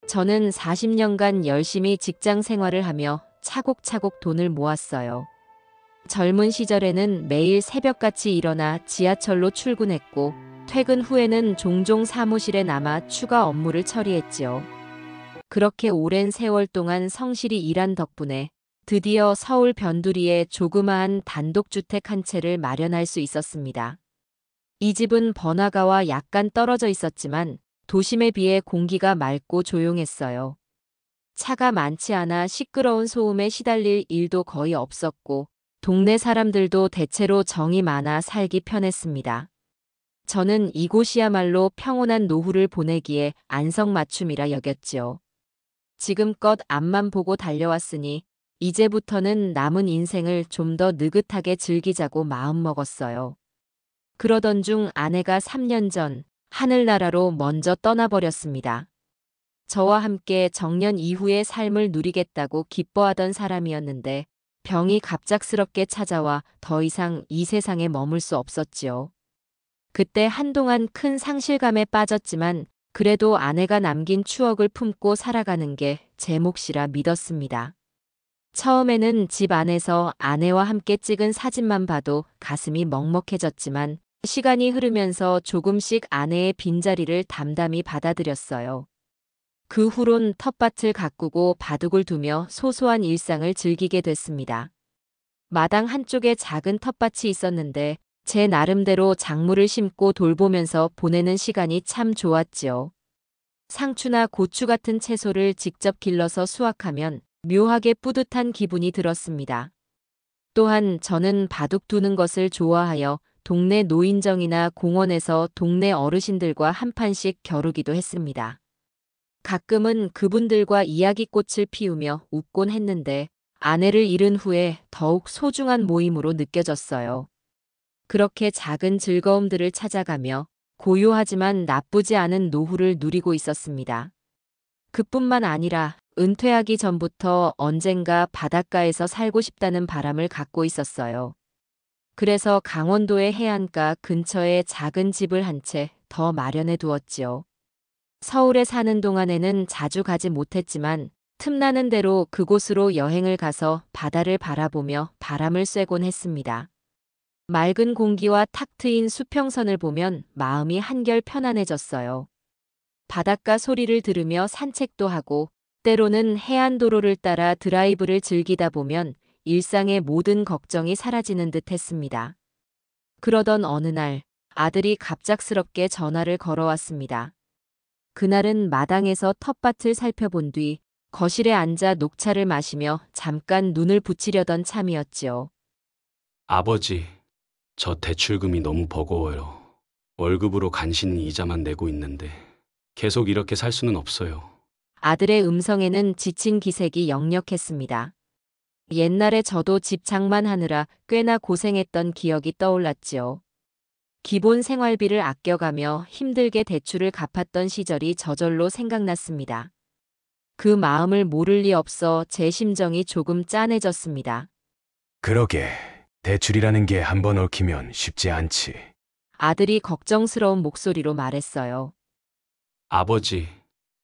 저는 40년간 열심히 직장 생활을 하며 차곡차곡 돈을 모았어요. 젊은 시절에는 매일 새벽같이 일어나 지하철로 출근했고 퇴근 후에는 종종 사무실에 남아 추가 업무를 처리했지요. 그렇게 오랜 세월 동안 성실히 일한 덕분에 드디어 서울 변두리에 조그마한 단독주택 한 채를 마련할 수 있었습니다. 이 집은 번화가와 약간 떨어져 있었지만 도심에 비해 공기가 맑고 조용했어요. 차가 많지 않아 시끄러운 소음에 시달릴 일도 거의 없었고 동네 사람들도 대체로 정이 많아 살기 편했습니다. 저는 이곳이야말로 평온한 노후를 보내기에 안성맞춤이라 여겼지요. 지금껏 앞만 보고 달려왔으니 이제부터는 남은 인생을 좀 더 느긋하게 즐기자고 마음먹었어요. 그러던 중 아내가 3년 전 하늘나라로 먼저 떠나버렸습니다. 저와 함께 정년 이후의 삶을 누리겠다고 기뻐하던 사람이었는데 병이 갑작스럽게 찾아와 더 이상 이 세상에 머물 수 없었지요. 그때 한동안 큰 상실감에 빠졌지만 그래도 아내가 남긴 추억을 품고 살아가는 게 제 몫이라 믿었습니다. 처음에는 집 안에서 아내와 함께 찍은 사진만 봐도 가슴이 먹먹해졌지만 시간이 흐르면서 조금씩 아내의 빈자리를 담담히 받아들였어요. 그 후론 텃밭을 가꾸고 바둑을 두며 소소한 일상을 즐기게 됐습니다. 마당 한쪽에 작은 텃밭이 있었는데 제 나름대로 작물을 심고 돌보면서 보내는 시간이 참 좋았지요. 상추나 고추 같은 채소를 직접 길러서 수확하면 묘하게 뿌듯한 기분이 들었습니다. 또한 저는 바둑 두는 것을 좋아하여 동네 노인정이나 공원에서 동네 어르신들과 한 판씩 겨루기도 했습니다. 가끔은 그분들과 이야기꽃을 피우며 웃곤 했는데 아내를 잃은 후에 더욱 소중한 모임으로 느껴졌어요. 그렇게 작은 즐거움들을 찾아가며 고요하지만 나쁘지 않은 노후를 누리고 있었습니다. 그뿐만 아니라 은퇴하기 전부터 언젠가 바닷가에서 살고 싶다는 바람을 갖고 있었어요. 그래서 강원도의 해안가 근처에 작은 집을 한 채 더 마련해 두었지요. 서울에 사는 동안에는 자주 가지 못했지만 틈나는 대로 그곳으로 여행을 가서 바다를 바라보며 바람을 쐬곤 했습니다. 맑은 공기와 탁 트인 수평선을 보면 마음이 한결 편안해졌어요. 바닷가 소리를 들으며 산책도 하고 때로는 해안도로를 따라 드라이브를 즐기다 보면 일상의 모든 걱정이 사라지는 듯 했습니다. 그러던 어느 날 아들이 갑작스럽게 전화를 걸어왔습니다. 그날은 마당에서 텃밭을 살펴본 뒤 거실에 앉아 녹차를 마시며 잠깐 눈을 붙이려던 참이었지요. 아버지, 저 대출금이 너무 버거워요. 월급으로 간신히 이자만 내고 있는데 계속 이렇게 살 수는 없어요. 아들의 음성에는 지친 기색이 역력했습니다. 옛날에 저도 집 장만하느라 꽤나 고생했던 기억이 떠올랐지요. 기본 생활비를 아껴가며 힘들게 대출을 갚았던 시절이 저절로 생각났습니다. 그 마음을 모를 리 없어 제 심정이 조금 짠해졌습니다. 그러게, 대출이라는 게 한 번 얽히면 쉽지 않지. 아들이 걱정스러운 목소리로 말했어요. 아버지,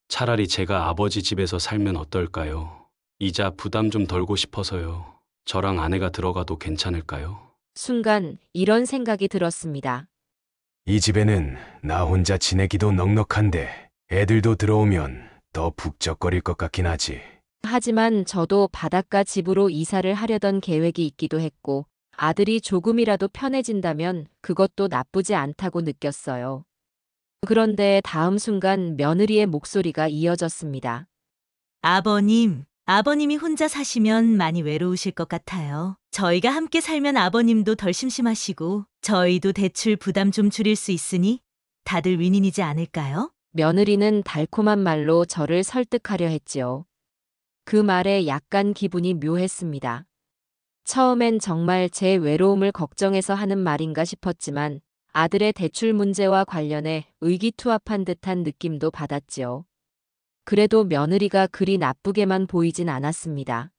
차라리 제가 아버지 집에서 살면 어떨까요? 이자 부담 좀 덜고 싶어서요. 저랑 아내가 들어가도 괜찮을까요? 순간 이런 생각이 들었습니다. 이 집에는 나 혼자 지내기도 넉넉한데 애들도 들어오면 더 북적거릴 것 같긴 하지. 하지만 저도 바닷가 집으로 이사를 하려던 계획이 있기도 했고 아들이 조금이라도 편해진다면 그것도 나쁘지 않다고 느꼈어요. 그런데 다음 순간 며느리의 목소리가 이어졌습니다. 아버님이 혼자 사시면 많이 외로우실 것 같아요. 저희가 함께 살면 아버님도 덜 심심하시고 저희도 대출 부담 좀 줄일 수 있으니 다들 윈윈이지 않을까요? 며느리는 달콤한 말로 저를 설득하려 했지요. 그 말에 약간 기분이 묘했습니다. 처음엔 정말 제 외로움을 걱정해서 하는 말인가 싶었지만 아들의 대출 문제와 관련해 의기투합한 듯한 느낌도 받았지요. 그래도 며느리가 그리 나쁘게만 보이진 않았습니다.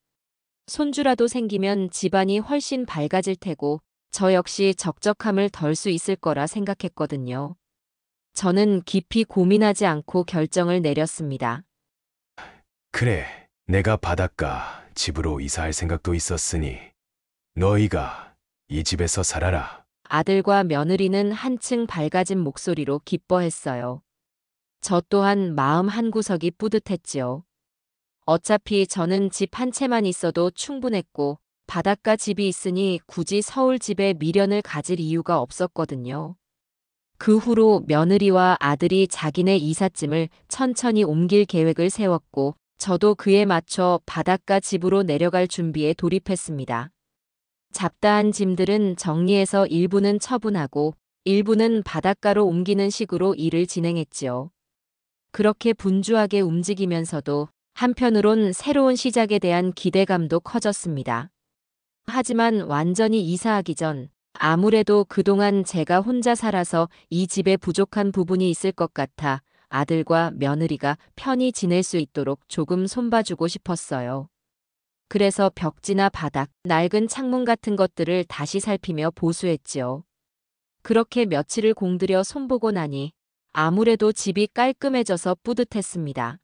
손주라도 생기면 집안이 훨씬 밝아질 테고 저 역시 적적함을 덜 수 있을 거라 생각했거든요. 저는 깊이 고민하지 않고 결정을 내렸습니다. 그래, 내가 바닷가 집으로 이사할 생각도 있었으니 너희가 이 집에서 살아라. 아들과 며느리는 한층 밝아진 목소리로 기뻐했어요. 저 또한 마음 한구석이 뿌듯했지요. 어차피 저는 집 한 채만 있어도 충분했고 바닷가 집이 있으니 굳이 서울 집에 미련을 가질 이유가 없었거든요. 그 후로 며느리와 아들이 자기네 이삿짐을 천천히 옮길 계획을 세웠고 저도 그에 맞춰 바닷가 집으로 내려갈 준비에 돌입했습니다. 잡다한 짐들은 정리해서 일부는 처분하고 일부는 바닷가로 옮기는 식으로 일을 진행했지요. 그렇게 분주하게 움직이면서도 한편으론 새로운 시작에 대한 기대감도 커졌습니다. 하지만 완전히 이사하기 전 아무래도 그동안 제가 혼자 살아서 이 집에 부족한 부분이 있을 것 같아 아들과 며느리가 편히 지낼 수 있도록 조금 손봐주고 싶었어요. 그래서 벽지나 바닥, 낡은 창문 같은 것들을 다시 살피며 보수했지요. 그렇게 며칠을 공들여 손보고 나니 아무래도 집이 깔끔해져서 뿌듯했습니다.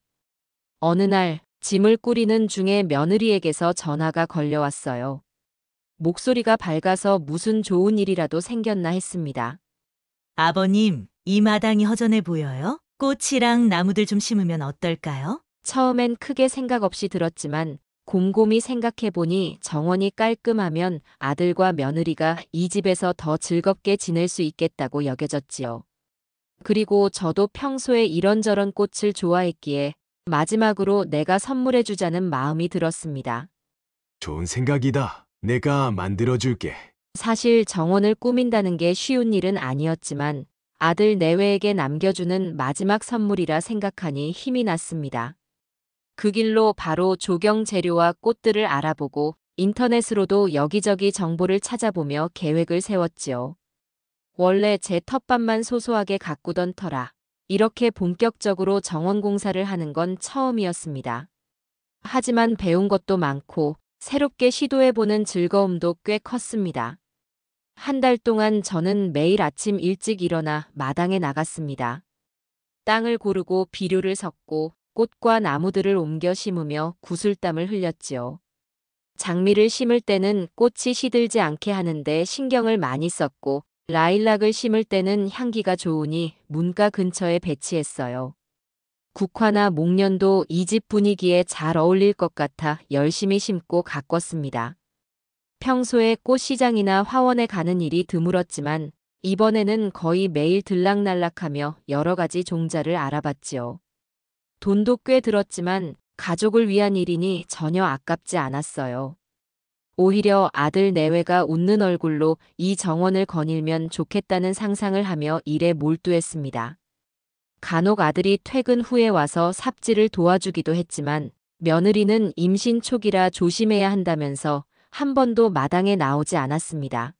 어느 날 짐을 꾸리는 중에 며느리에게서 전화가 걸려왔어요. 목소리가 밝아서 무슨 좋은 일이라도 생겼나 했습니다. 아버님, 이 마당이 허전해 보여요? 꽃이랑 나무들 좀 심으면 어떨까요? 처음엔 크게 생각 없이 들었지만 곰곰이 생각해보니 정원이 깔끔하면 아들과 며느리가 이 집에서 더 즐겁게 지낼 수 있겠다고 여겨졌지요. 그리고 저도 평소에 이런저런 꽃을 좋아했기에 마지막으로 내가 선물해주자는 마음이 들었습니다. 좋은 생각이다. 내가 만들어줄게. 사실 정원을 꾸민다는 게 쉬운 일은 아니었지만 아들 내외에게 남겨주는 마지막 선물이라 생각하니 힘이 났습니다. 그 길로 바로 조경 재료와 꽃들을 알아보고 인터넷으로도 여기저기 정보를 찾아보며 계획을 세웠지요. 원래 제 텃밭만 소소하게 가꾸던 터라 이렇게 본격적으로 정원 공사를 하는 건 처음이었습니다. 하지만 배운 것도 많고 새롭게 시도해보는 즐거움도 꽤 컸습니다. 한 달 동안 저는 매일 아침 일찍 일어나 마당에 나갔습니다. 땅을 고르고 비료를 섞고 꽃과 나무들을 옮겨 심으며 구슬땀을 흘렸지요. 장미를 심을 때는 꽃이 시들지 않게 하는데 신경을 많이 썼고 라일락을 심을 때는 향기가 좋으니 문가 근처에 배치했어요. 국화나 목련도 이 집 분위기에 잘 어울릴 것 같아 열심히 심고 가꿨습니다. 평소에 꽃시장이나 화원에 가는 일이 드물었지만 이번에는 거의 매일 들락날락하며 여러 가지 종자를 알아봤지요. 돈도 꽤 들었지만 가족을 위한 일이니 전혀 아깝지 않았어요. 오히려 아들 내외가 웃는 얼굴로 이 정원을 거닐면 좋겠다는 상상을 하며 일에 몰두했습니다. 간혹 아들이 퇴근 후에 와서 삽질을 도와주기도 했지만 며느리는 임신 초기라 조심해야 한다면서 한 번도 마당에 나오지 않았습니다.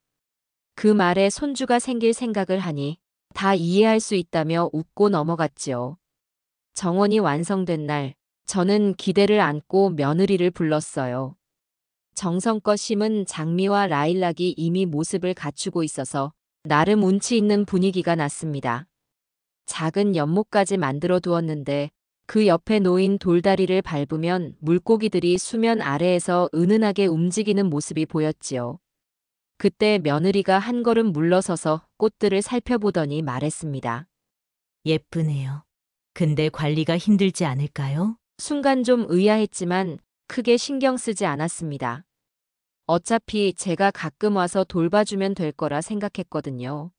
그 말에 손주가 생길 생각을 하니 다 이해할 수 있다며 웃고 넘어갔지요. 정원이 완성된 날, 저는 기대를 안고 며느리를 불렀어요. 정성껏 심은 장미와 라일락이 이미 모습을 갖추고 있어서 나름 운치 있는 분위기가 났습니다. 작은 연못까지 만들어 두었는데 그 옆에 놓인 돌다리를 밟으면 물고기들이 수면 아래에서 은은하게 움직이는 모습이 보였지요. 그때 며느리가 한 걸음 물러서서 꽃들을 살펴보더니 말했습니다. 예쁘네요. 근데 관리가 힘들지 않을까요? 순간 좀 의아했지만 크게 신경 쓰지 않았습니다. 어차피 제가 가끔 와서 돌봐주면 될 거라 생각했거든요.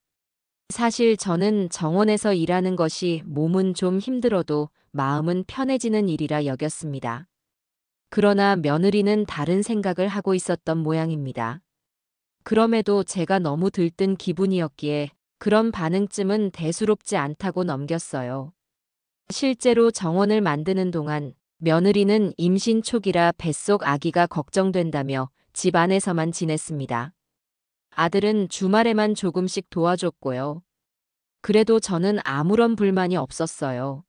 사실 저는 정원에서 일하는 것이 몸은 좀 힘들어도 마음은 편해지는 일이라 여겼습니다. 그러나 며느리는 다른 생각을 하고 있었던 모양입니다. 그럼에도 제가 너무 들뜬 기분이었기에 그런 반응쯤은 대수롭지 않다고 넘겼어요. 실제로 정원을 만드는 동안 며느리는 임신 초기라 뱃속 아기가 걱정된다며 집 안에서만 지냈습니다. 아들은 주말에만 조금씩 도와줬고요. 그래도 저는 아무런 불만이 없었어요.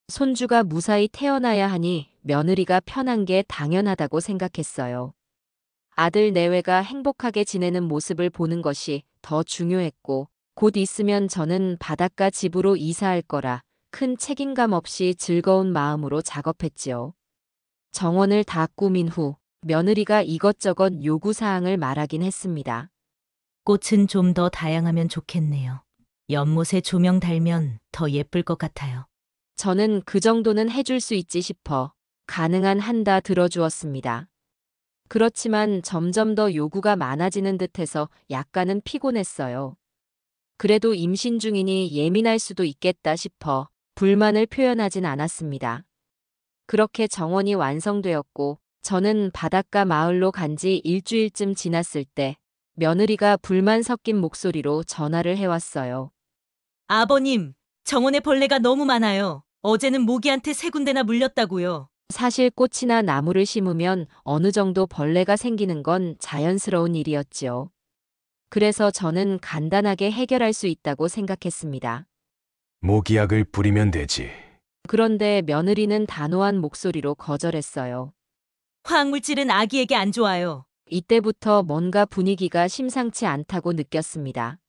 손주가 무사히 태어나야 하니 며느리가 편한 게 당연하다고 생각했어요. 아들 내외가 행복하게 지내는 모습을 보는 것이 더 중요했고 곧 있으면 저는 바닷가 집으로 이사할 거라 큰 책임감 없이 즐거운 마음으로 작업했지요. 정원을 다 꾸민 후 며느리가 이것저것 요구사항을 말하긴 했습니다. 꽃은 좀 더 다양하면 좋겠네요. 연못에 조명 달면 더 예쁠 것 같아요. 저는 그 정도는 해줄 수 있지 싶어 가능한 한다 들어주었습니다. 그렇지만 점점 더 요구가 많아지는 듯해서 약간은 피곤했어요. 그래도 임신 중이니 예민할 수도 있겠다 싶어 불만을 표현하진 않았습니다. 그렇게 정원이 완성되었고 저는 바닷가 마을로 간지 일주일쯤 지났을 때 며느리가 불만 섞인 목소리로 전화를 해왔어요. 아버님, 정원에 벌레가 너무 많아요. 어제는 모기한테 3군데나 물렸다고요. 사실 꽃이나 나무를 심으면 어느 정도 벌레가 생기는 건 자연스러운 일이었지요. 그래서 저는 간단하게 해결할 수 있다고 생각했습니다. 모기약을 뿌리면 되지. 그런데 며느리는 단호한 목소리로 거절했어요. 화학물질은 아기에게 안 좋아요. 이때부터 뭔가 분위기가 심상치 않다고 느꼈습니다.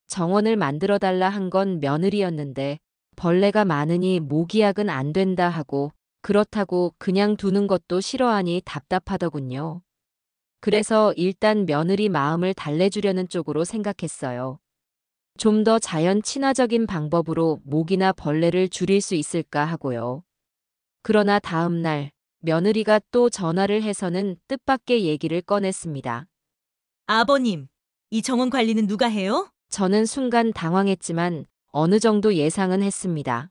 정원을 만들어달라 한 건 며느리였는데 벌레가 많으니 모기약은 안 된다 하고 그렇다고 그냥 두는 것도 싫어하니 답답하더군요. 그래서 일단 며느리 마음을 달래주려는 쪽으로 생각했어요. 좀 더 자연 친화적인 방법으로 모기나 벌레를 줄일 수 있을까 하고요. 그러나 다음 날 며느리가 또 전화를 해서는 뜻밖의 얘기를 꺼냈습니다. 아버님, 이 정원 관리는 누가 해요? 저는 순간 당황했지만 어느 정도 예상은 했습니다.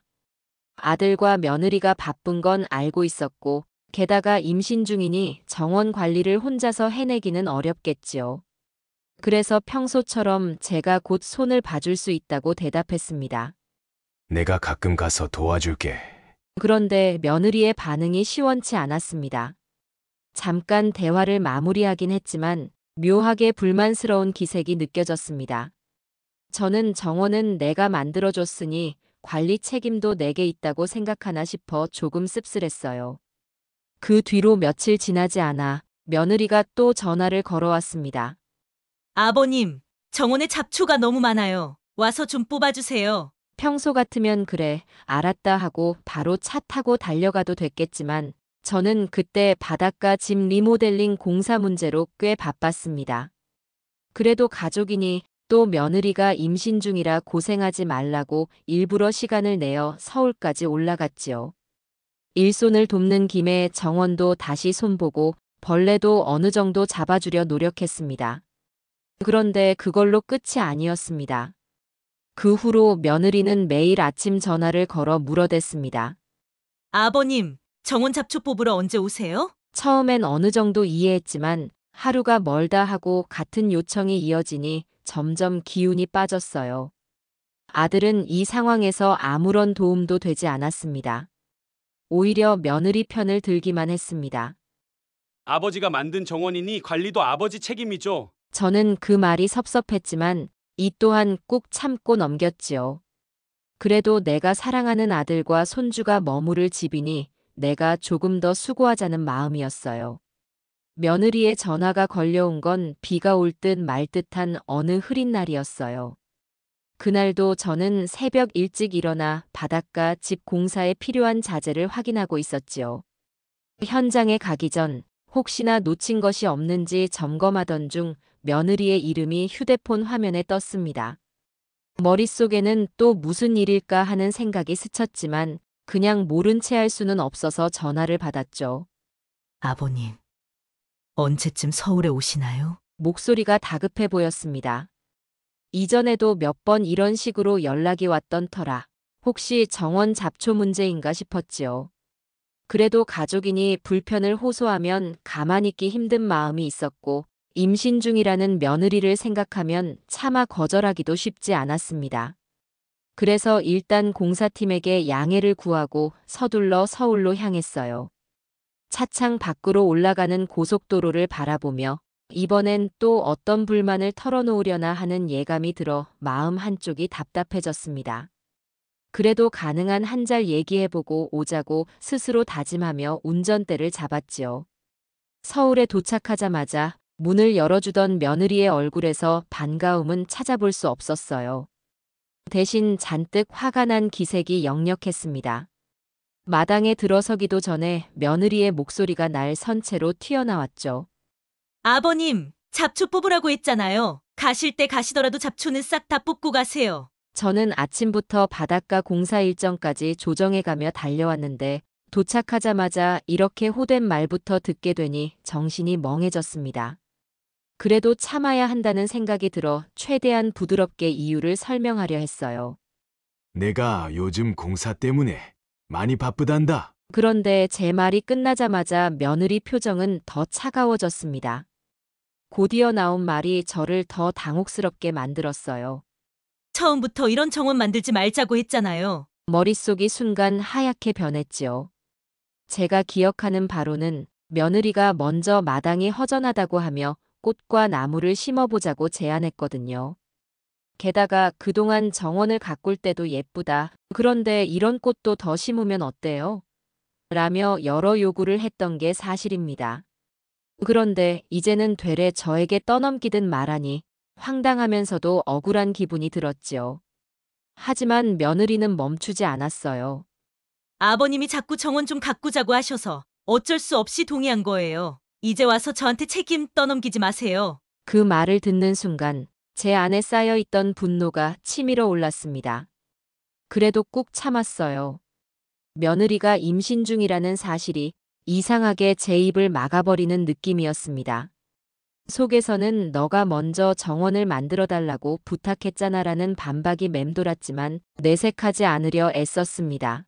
아들과 며느리가 바쁜 건 알고 있었고 게다가 임신 중이니 정원 관리를 혼자서 해내기는 어렵겠지요. 그래서 평소처럼 제가 곧 손을 봐줄 수 있다고 대답했습니다. 내가 가끔 가서 도와줄게. 그런데 며느리의 반응이 시원치 않았습니다. 잠깐 대화를 마무리하긴 했지만 묘하게 불만스러운 기색이 느껴졌습니다. 저는 정원은 내가 만들어줬으니 관리 책임도 내게 있다고 생각하나 싶어 조금 씁쓸했어요. 그 뒤로 며칠 지나지 않아 며느리가 또 전화를 걸어왔습니다. 아버님, 정원에 잡초가 너무 많아요. 와서 좀 뽑아주세요. 평소 같으면 그래, 알았다 하고 바로 차 타고 달려가도 됐겠지만 저는 그때 바닷가 집 리모델링 공사 문제로 꽤 바빴습니다. 그래도 가족이니 또 며느리가 임신 중이라 고생하지 말라고 일부러 시간을 내어 서울까지 올라갔지요. 일손을 돕는 김에 정원도 다시 손보고 벌레도 어느 정도 잡아주려 노력했습니다. 그런데 그걸로 끝이 아니었습니다. 그 후로 며느리는 매일 아침 전화를 걸어 물어댔습니다. 아버님, 정원 잡초 뽑으러 언제 오세요? 처음엔 어느 정도 이해했지만 하루가 멀다 하고 같은 요청이 이어지니 점점 기운이 빠졌어요. 아들은 이 상황에서 아무런 도움도 되지 않았습니다. 오히려 며느리 편을 들기만 했습니다. 아버지가 만든 정원이니 관리도 아버지 책임이죠. 저는 그 말이 섭섭했지만 이 또한 꾹 참고 넘겼지요. 그래도 내가 사랑하는 아들과 손주가 머무를 집이니 내가 조금 더 수고하자는 마음이었어요. 며느리의 전화가 걸려온 건 비가 올 듯 말 듯한 어느 흐린 날이었어요. 그날도 저는 새벽 일찍 일어나 바닷가 집 공사에 필요한 자재를 확인하고 있었지요. 현장에 가기 전 혹시나 놓친 것이 없는지 점검하던 중 며느리의 이름이 휴대폰 화면에 떴습니다. 머릿속에는 또 무슨 일일까 하는 생각이 스쳤지만 그냥 모른 채 할 수는 없어서 전화를 받았죠. 아버님, 언제쯤 서울에 오시나요? 목소리가 다급해 보였습니다. 이전에도 몇 번 이런 식으로 연락이 왔던 터라 혹시 정원 잡초 문제인가 싶었지요. 그래도 가족이니 불편을 호소하면 가만히 있기 힘든 마음이 있었고 임신 중이라는 며느리를 생각하면 차마 거절하기도 쉽지 않았습니다. 그래서 일단 공사팀에게 양해를 구하고 서둘러 서울로 향했어요. 차창 밖으로 올라가는 고속도로를 바라보며 이번엔 또 어떤 불만을 털어놓으려나 하는 예감이 들어 마음 한쪽이 답답해졌습니다. 그래도 가능한 한 잘 얘기해보고 오자고 스스로 다짐하며 운전대를 잡았지요. 서울에 도착하자마자 문을 열어주던 며느리의 얼굴에서 반가움은 찾아볼 수 없었어요. 대신 잔뜩 화가 난 기색이 역력했습니다. 마당에 들어서기도 전에 며느리의 목소리가 날 선체로 튀어나왔죠. 아버님, 잡초 뽑으라고 했잖아요. 가실 때 가시더라도 잡초는 싹 다 뽑고 가세요. 저는 아침부터 바닷가 공사 일정까지 조정해가며 달려왔는데 도착하자마자 이렇게 호된 말부터 듣게 되니 정신이 멍해졌습니다. 그래도 참아야 한다는 생각이 들어 최대한 부드럽게 이유를 설명하려 했어요. 내가 요즘 공사 때문에 많이 바쁘단다. 그런데 제 말이 끝나자마자 며느리 표정은 더 차가워졌습니다. 곧이어 나온 말이 저를 더 당혹스럽게 만들었어요. 처음부터 이런 정원 만들지 말자고 했잖아요. 머릿속이 순간 하얗게 변했지요. 제가 기억하는 바로는 며느리가 먼저 마당이 허전하다고 하며 꽃과 나무를 심어보자고 제안했거든요. 게다가 그동안 정원을 가꿀 때도 예쁘다. 그런데 이런 꽃도 더 심으면 어때요? 라며 여러 요구를 했던 게 사실입니다. 그런데 이제는 되레 저에게 떠넘기듯 말하니 황당하면서도 억울한 기분이 들었지요. 하지만 며느리는 멈추지 않았어요. 아버님이 자꾸 정원 좀 가꾸자고 하셔서 어쩔 수 없이 동의한 거예요. 이제 와서 저한테 책임 떠넘기지 마세요. 그 말을 듣는 순간 제 안에 쌓여있던 분노가 치밀어 올랐습니다. 그래도 꾹 참았어요. 며느리가 임신 중이라는 사실이 이상하게 제 입을 막아버리는 느낌이었습니다. 속에서는 너가 먼저 정원을 만들어달라고 부탁했잖아라는 반박이 맴돌았지만 내색하지 않으려 애썼습니다.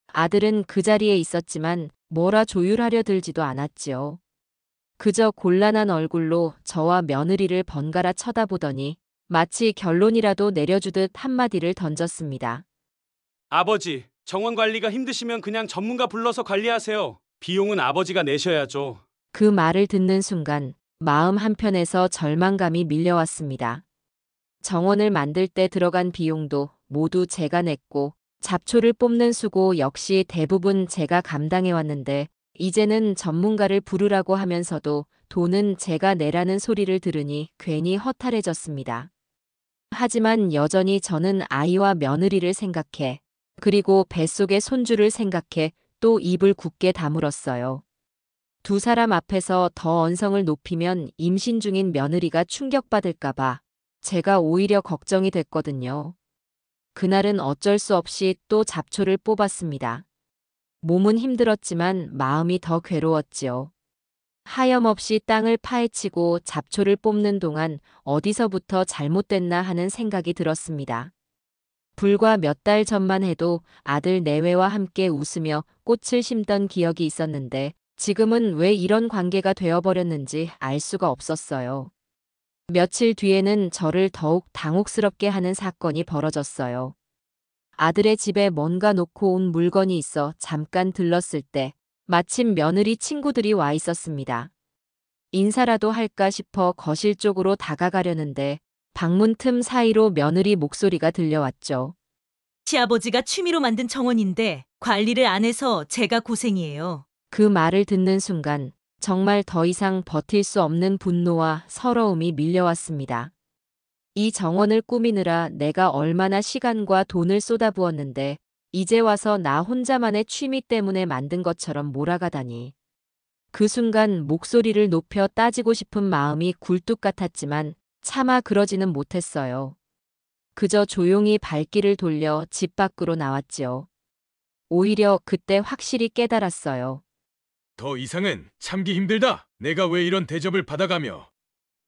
아들은 그 자리에 있었지만 뭐라 조율하려 들지도 않았지요. 그저 곤란한 얼굴로 저와 며느리를 번갈아 쳐다보더니 마치 결론이라도 내려주듯 한마디를 던졌습니다. 아버지, 정원 관리가 힘드시면 그냥 전문가 불러서 관리하세요. 비용은 아버지가 내셔야죠. 그 말을 듣는 순간 마음 한편에서 절망감이 밀려왔습니다. 정원을 만들 때 들어간 비용도 모두 제가 냈고 잡초를 뽑는 수고 역시 대부분 제가 감당해왔는데 이제는 전문가를 부르라고 하면서도 돈은 제가 내라는 소리를 들으니 괜히 허탈해졌습니다. 하지만 여전히 저는 아이와 며느리를 생각해 그리고 뱃속의 손주를 생각해 또 입을 굳게 다물었어요. 두 사람 앞에서 더 언성을 높이면 임신 중인 며느리가 충격받을까봐 제가 오히려 걱정이 됐거든요. 그날은 어쩔 수 없이 또 잡초를 뽑았습니다. 몸은 힘들었지만 마음이 더 괴로웠지요. 하염없이 땅을 파헤치고 잡초를 뽑는 동안 어디서부터 잘못됐나 하는 생각이 들었습니다. 불과 몇 달 전만 해도 아들 내외와 함께 웃으며 꽃을 심던 기억이 있었는데 지금은 왜 이런 관계가 되어버렸는지 알 수가 없었어요. 며칠 뒤에는 저를 더욱 당혹스럽게 하는 사건이 벌어졌어요. 아들의 집에 뭔가 놓고 온 물건이 있어 잠깐 들렀을 때 마침 며느리 친구들이 와 있었습니다. 인사라도 할까 싶어 거실 쪽으로 다가가려는데 방문 틈 사이로 며느리 목소리가 들려왔죠. 시아버지가 취미로 만든 정원인데 관리를 안 해서 제가 고생이에요. 그 말을 듣는 순간 정말 더 이상 버틸 수 없는 분노와 서러움이 밀려왔습니다. 이 정원을 꾸미느라 내가 얼마나 시간과 돈을 쏟아부었는데 이제 와서 나 혼자만의 취미 때문에 만든 것처럼 몰아가다니. 그 순간 목소리를 높여 따지고 싶은 마음이 굴뚝 같았지만 차마 그러지는 못했어요. 그저 조용히 발길을 돌려 집 밖으로 나왔지요. 오히려 그때 확실히 깨달았어요. 더 이상은 참기 힘들다. 내가 왜 이런 대접을 받아가며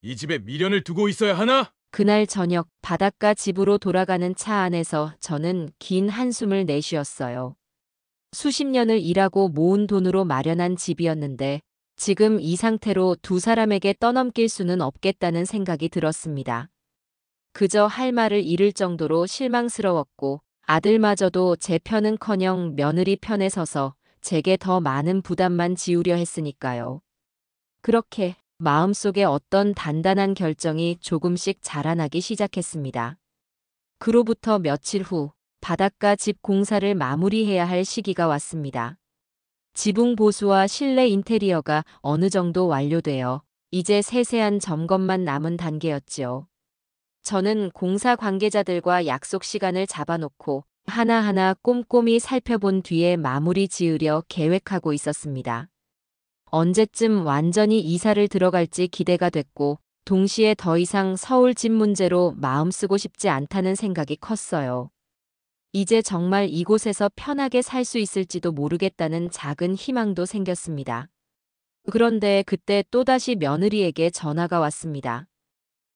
이 집에 미련을 두고 있어야 하나? 그날 저녁 바닷가 집으로 돌아가는 차 안에서 저는 긴 한숨을 내쉬었어요. 수십 년을 일하고 모은 돈으로 마련한 집이었는데 지금 이 상태로 두 사람에게 떠넘길 수는 없겠다는 생각이 들었습니다. 그저 할 말을 잃을 정도로 실망스러웠고 아들마저도 제 편은커녕 며느리 편에 서서 제게 더 많은 부담만 지우려 했으니까요. 그렇게 마음속에 어떤 단단한 결정이 조금씩 자라나기 시작했습니다. 그로부터 며칠 후 바닷가 집 공사를 마무리해야 할 시기가 왔습니다. 지붕 보수와 실내 인테리어가 어느 정도 완료되어 이제 세세한 점검만 남은 단계였지요. 저는 공사 관계자들과 약속 시간을 잡아놓고 하나하나 꼼꼼히 살펴본 뒤에 마무리 지으려 계획하고 있었습니다. 언제쯤 완전히 이사를 들어갈지 기대가 됐고, 동시에 더 이상 서울 집 문제로 마음 쓰고 싶지 않다는 생각이 컸어요. 이제 정말 이곳에서 편하게 살 수 있을지도 모르겠다는 작은 희망도 생겼습니다. 그런데 그때 또다시 며느리에게 전화가 왔습니다.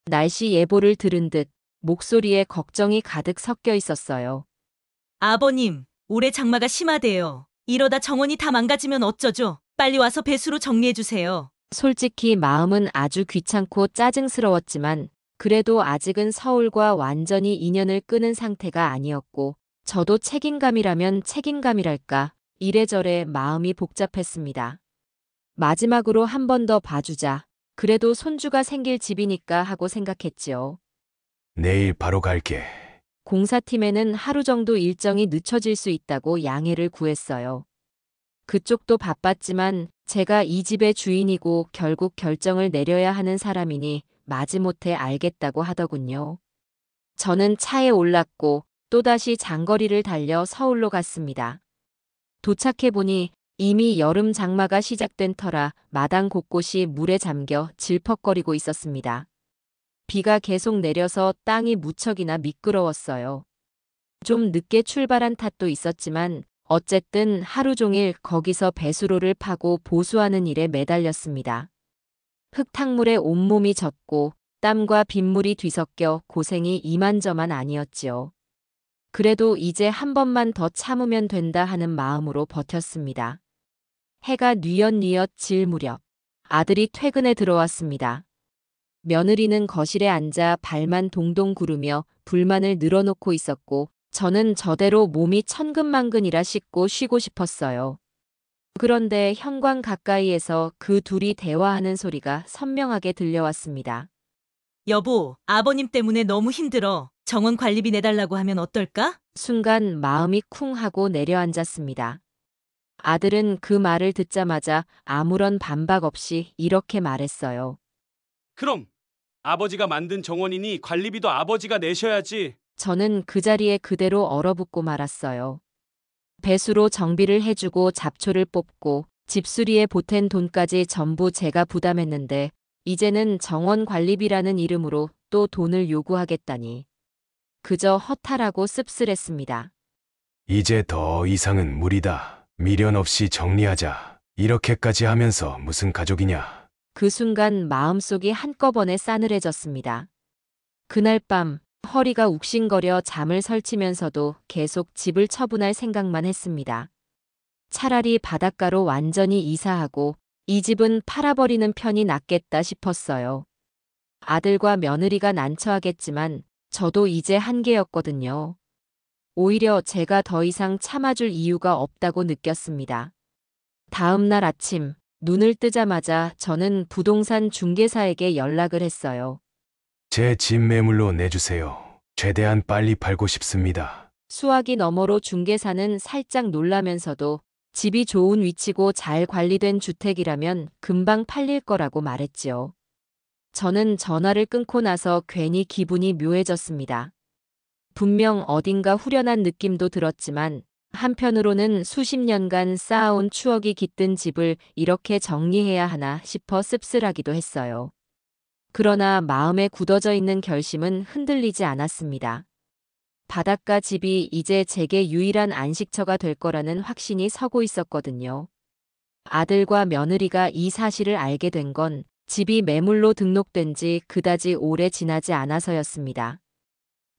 날씨 예보를 들은 듯 목소리에 걱정이 가득 섞여 있었어요. 아버님, 올해 장마가 심하대요. 이러다 정원이 다 망가지면 어쩌죠? 빨리 와서 배수로 정리해주세요. 솔직히 마음은 아주 귀찮고 짜증스러웠지만 그래도 아직은 서울과 완전히 인연을 끊은 상태가 아니었고 저도 책임감이라면 책임감이랄까 이래저래 마음이 복잡했습니다. 마지막으로 한 번 더 봐주자. 그래도 손주가 생길 집이니까 하고 생각했지요. 내일 바로 갈게. 공사팀에는 하루 정도 일정이 늦춰질 수 있다고 양해를 구했어요. 그쪽도 바빴지만 제가 이 집의 주인이고 결국 결정을 내려야 하는 사람이니 마지못해 알겠다고 하더군요. 저는 차에 올랐고 또다시 장거리를 달려 서울로 갔습니다. 도착해보니 이미 여름 장마가 시작된 터라 마당 곳곳이 물에 잠겨 질퍽거리고 있었습니다. 비가 계속 내려서 땅이 무척이나 미끄러웠어요. 좀 늦게 출발한 탓도 있었지만 어쨌든 하루 종일 거기서 배수로를 파고 보수하는 일에 매달렸습니다. 흙탕물에 온몸이 젖고 땀과 빗물이 뒤섞여 고생이 이만저만 아니었지요. 그래도 이제 한 번만 더 참으면 된다 하는 마음으로 버텼습니다. 해가 뉘엿뉘엿 질 무렵 아들이 퇴근에 들어왔습니다. 며느리는 거실에 앉아 발만 동동 구르며 불만을 늘어놓고 있었고 저는 저대로 몸이 천근만근이라 씻고 쉬고 싶었어요. 그런데 현관 가까이에서 그 둘이 대화하는 소리가 선명하게 들려왔습니다. 여보, 아버님 때문에 너무 힘들어. 정원 관리비 내달라고 하면 어떨까? 순간 마음이 쿵 하고 내려앉았습니다. 아들은 그 말을 듣자마자 아무런 반박 없이 이렇게 말했어요. 그럼 아버지가 만든 정원이니 관리비도 아버지가 내셔야지. 저는 그 자리에 그대로 얼어붙고 말았어요. 배수로 정비를 해주고 잡초를 뽑고 집수리에 보탠 돈까지 전부 제가 부담했는데 이제는 정원 관리비라는 이름으로 또 돈을 요구하겠다니. 그저 허탈하고 씁쓸했습니다. 이제 더 이상은 무리다. 미련 없이 정리하자. 이렇게까지 하면서 무슨 가족이냐. 그 순간 마음속이 한꺼번에 싸늘해졌습니다. 그날 밤 허리가 욱신거려 잠을 설치면서도 계속 집을 처분할 생각만 했습니다. 차라리 바닷가로 완전히 이사하고 이 집은 팔아버리는 편이 낫겠다 싶었어요. 아들과 며느리가 난처하겠지만 저도 이제 한계였거든요. 오히려 제가 더 이상 참아줄 이유가 없다고 느꼈습니다. 다음 날 아침 눈을 뜨자마자 저는 부동산 중개사에게 연락을 했어요. 제 집 매물로 내주세요. 최대한 빨리 팔고 싶습니다. 수화기 너머로 중개사는 살짝 놀라면서도 집이 좋은 위치고 잘 관리된 주택이라면 금방 팔릴 거라고 말했지요. 저는 전화를 끊고 나서 괜히 기분이 묘해졌습니다. 분명 어딘가 후련한 느낌도 들었지만 한편으로는 수십 년간 쌓아온 추억이 깃든 집을 이렇게 정리해야 하나 싶어 씁쓸하기도 했어요. 그러나 마음에 굳어져 있는 결심은 흔들리지 않았습니다. 바닷가 집이 이제 제게 유일한 안식처가 될 거라는 확신이 서고 있었거든요. 아들과 며느리가 이 사실을 알게 된 건 집이 매물로 등록된 지 그다지 오래 지나지 않아서였습니다.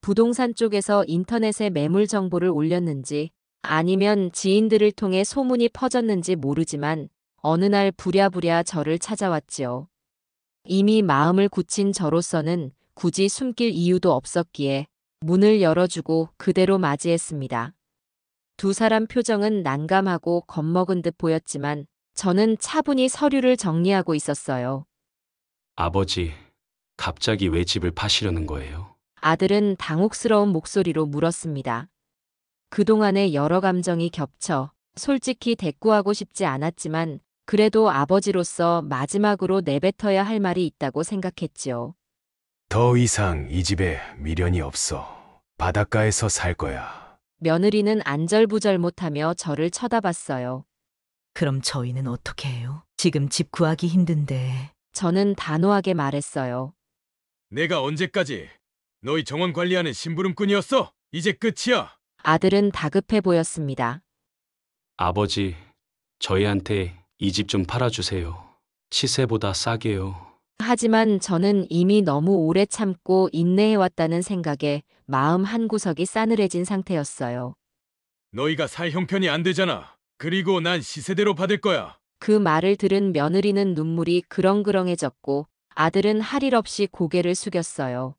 부동산 쪽에서 인터넷에 매물 정보를 올렸는지 아니면 지인들을 통해 소문이 퍼졌는지 모르지만 어느 날 부랴부랴 저를 찾아왔지요. 이미 마음을 굳힌 저로서는 굳이 숨길 이유도 없었기에 문을 열어주고 그대로 맞이했습니다. 두 사람 표정은 난감하고 겁먹은 듯 보였지만 저는 차분히 서류를 정리하고 있었어요. 아버지, 갑자기 왜 집을 파시려는 거예요? 아들은 당혹스러운 목소리로 물었습니다. 그동안의 여러 감정이 겹쳐 솔직히 대꾸하고 싶지 않았지만 그래도 아버지로서 마지막으로 내뱉어야 할 말이 있다고 생각했지요. 더 이상 이 집에 미련이 없어. 바닷가에서 살 거야. 며느리는 안절부절 못하며 저를 쳐다봤어요. 그럼 저희는 어떻게 해요? 지금 집 구하기 힘든데. 저는 단호하게 말했어요. 내가 언제까지 너희 정원 관리하는 심부름꾼이었어? 이제 끝이야. 아들은 다급해 보였습니다. 아버지, 저희한테 이 집 좀 팔아주세요. 시세보다 싸게요. 하지만 저는 이미 너무 오래 참고 인내해왔다는 생각에 마음 한구석이 싸늘해진 상태였어요. 너희가 살 형편이 안 되잖아. 그리고 난 시세대로 받을 거야. 그 말을 들은 며느리는 눈물이 그렁그렁해졌고 아들은 할 일 없이 고개를 숙였어요.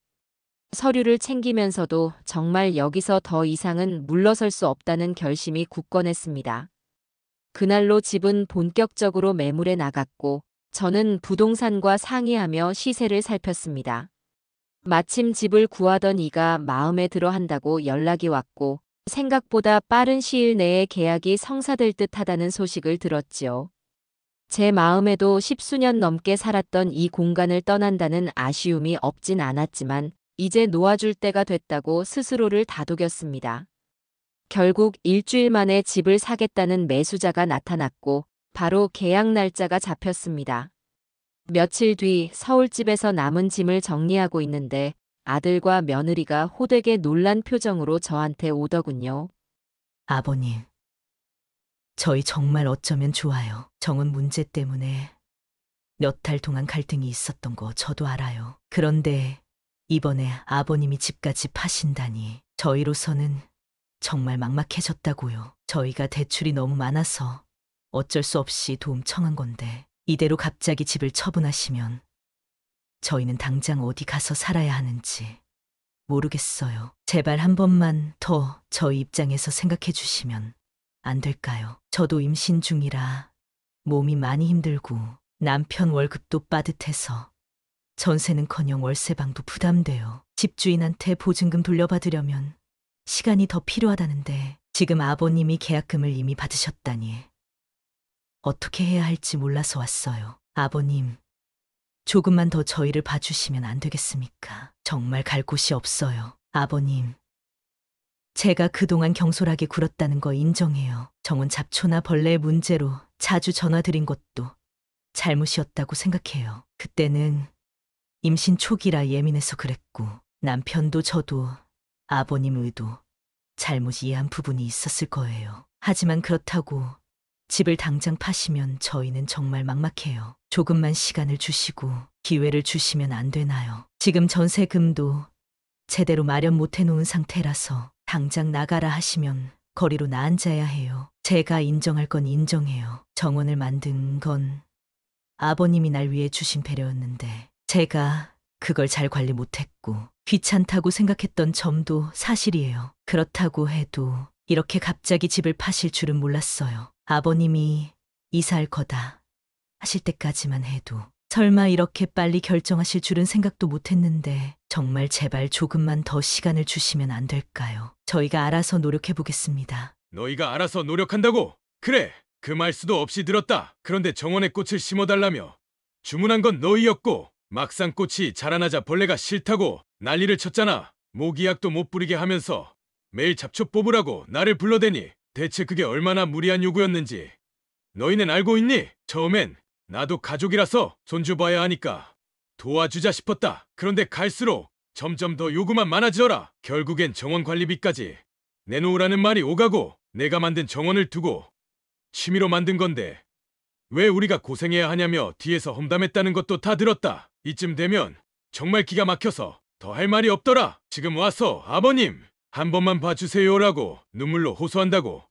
서류를 챙기면서도 정말 여기서 더 이상은 물러설 수 없다는 결심이 굳건했습니다. 그날로 집은 본격적으로 매물에 나갔고 저는 부동산과 상의하며 시세를 살폈습니다. 마침 집을 구하던 이가 마음에 들어 한다고 연락이 왔고 생각보다 빠른 시일 내에 계약이 성사될 듯하다는 소식을 들었지요. 제 마음에도 10수년 넘게 살았던 이 공간을 떠난다는 아쉬움이 없진 않았지만 이제 놓아줄 때가 됐다고 스스로를 다독였습니다. 결국 일주일 만에 집을 사겠다는 매수자가 나타났고 바로 계약 날짜가 잡혔습니다. 며칠 뒤 서울집에서 남은 짐을 정리하고 있는데 아들과 며느리가 호되게 놀란 표정으로 저한테 오더군요. 아버님, 저희 정말 어쩌면 좋아요. 정원 문제 때문에 몇 달 동안 갈등이 있었던 거 저도 알아요. 그런데 이번에 아버님이 집까지 파신다니 저희로서는 정말 막막해졌다고요. 저희가 대출이 너무 많아서 어쩔 수 없이 도움 청한 건데 이대로 갑자기 집을 처분하시면 저희는 당장 어디 가서 살아야 하는지 모르겠어요. 제발 한 번만 더 저희 입장에서 생각해 주시면 안 될까요? 저도 임신 중이라 몸이 많이 힘들고 남편 월급도 빠듯해서 전세는커녕 월세방도 부담돼요. 집주인한테 보증금 돌려받으려면 시간이 더 필요하다는데 지금 아버님이 계약금을 이미 받으셨다니 어떻게 해야 할지 몰라서 왔어요. 아버님, 조금만 더 저희를 봐주시면 안 되겠습니까? 정말 갈 곳이 없어요. 아버님, 제가 그동안 경솔하게 굴었다는 거 인정해요. 정원 잡초나 벌레의 문제로 자주 전화드린 것도 잘못이었다고 생각해요. 그때는 임신 초기라 예민해서 그랬고 남편도 저도 아버님 의도 잘못 이해한 부분이 있었을 거예요. 하지만 그렇다고 집을 당장 파시면 저희는 정말 막막해요. 조금만 시간을 주시고 기회를 주시면 안 되나요? 지금 전세금도 제대로 마련 못 해놓은 상태라서 당장 나가라 하시면 거리로 나앉아야 해요. 제가 인정할 건 인정해요. 정원을 만든 건 아버님이 날 위해 주신 배려였는데 제가 그걸 잘 관리 못했고 귀찮다고 생각했던 점도 사실이에요. 그렇다고 해도 이렇게 갑자기 집을 파실 줄은 몰랐어요. 아버님이 이사할 거다 하실 때까지만 해도 설마 이렇게 빨리 결정하실 줄은 생각도 못했는데 정말 제발 조금만 더 시간을 주시면 안 될까요? 저희가 알아서 노력해 보겠습니다. 너희가 알아서 노력한다고? 그래, 그 말수도 없이 들었다. 그런데 정원에 꽃을 심어달라며 주문한 건 너희였고 막상 꽃이 자라나자 벌레가 싫다고 난리를 쳤잖아. 모기약도 못 부리게 하면서 매일 잡초 뽑으라고 나를 불러대니 대체 그게 얼마나 무리한 요구였는지 너희는 알고 있니? 처음엔 나도 가족이라서 손주봐야 하니까 도와주자 싶었다. 그런데 갈수록 점점 더 요구만 많아지더라. 결국엔 정원 관리비까지 내놓으라는 말이 오가고 내가 만든 정원을 두고 취미로 만든 건데 왜 우리가 고생해야 하냐며 뒤에서 험담했다는 것도 다 들었다. 이쯤 되면 정말 기가 막혀서 더 할 말이 없더라. 지금 와서 아버님 한 번만 봐주세요라고 눈물로 호소한다고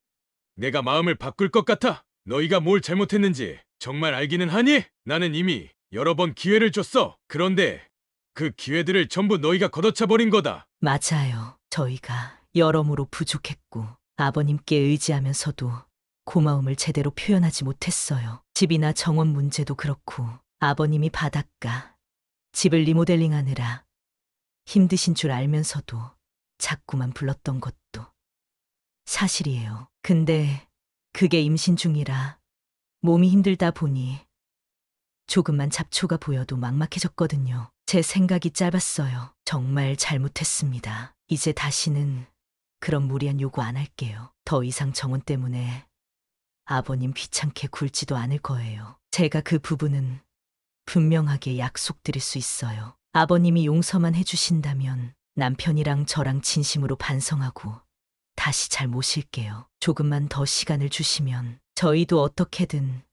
내가 마음을 바꿀 것 같아? 너희가 뭘 잘못했는지 정말 알기는 하니? 나는 이미 여러 번 기회를 줬어. 그런데 그 기회들을 전부 너희가 걷어차 버린 거다. 맞아요. 저희가 여러모로 부족했고 아버님께 의지하면서도 고마움을 제대로 표현하지 못했어요. 집이나 정원 문제도 그렇고 아버님이 바닷가, 집을 리모델링하느라 힘드신 줄 알면서도 자꾸만 불렀던 것도 사실이에요. 근데 그게 임신 중이라 몸이 힘들다 보니 조금만 잡초가 보여도 막막해졌거든요. 제 생각이 짧았어요. 정말 잘못했습니다. 이제 다시는 그런 무리한 요구 안 할게요. 더 이상 정원 때문에 아버님 귀찮게 굴지도 않을 거예요. 제가 그 부분은 분명하게 약속드릴 수 있어요. 아버님이 용서만 해주신다면 남편이랑 저랑 진심으로 반성하고 다시 잘 모실게요. 조금만 더 시간을 주시면 저희도 어떻게든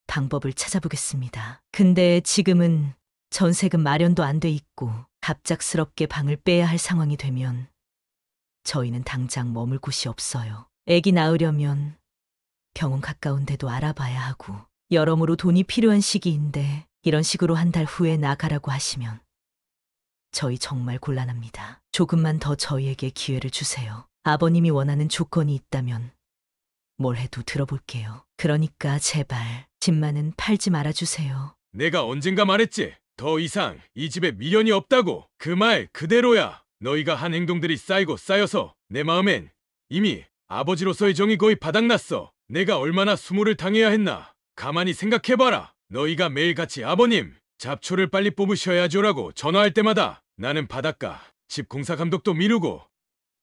방법을 찾아보겠습니다. 근데 지금은 전세금 마련도 안 돼 있고 갑작스럽게 방을 빼야 할 상황이 되면 저희는 당장 머물 곳이 없어요. 아기 낳으려면 병원 가까운 데도 알아봐야 하고 여러모로 돈이 필요한 시기인데 이런 식으로 한 달 후에 나가라고 하시면 저희 정말 곤란합니다. 조금만 더 저희에게 기회를 주세요. 아버님이 원하는 조건이 있다면 뭘 해도 들어볼게요. 그러니까 제발 집만은 팔지 말아주세요. 내가 언젠가 말했지. 더 이상 이 집에 미련이 없다고. 그 말 그대로야. 너희가 한 행동들이 쌓이고 쌓여서 내 마음엔 이미 아버지로서의 정이 거의 바닥났어. 내가 얼마나 수모를 당해야 했나. 가만히 생각해봐라. 너희가 매일같이 아버님 잡초를 빨리 뽑으셔야죠라고 전화할 때마다 나는 바닷가 집 공사 감독도 미루고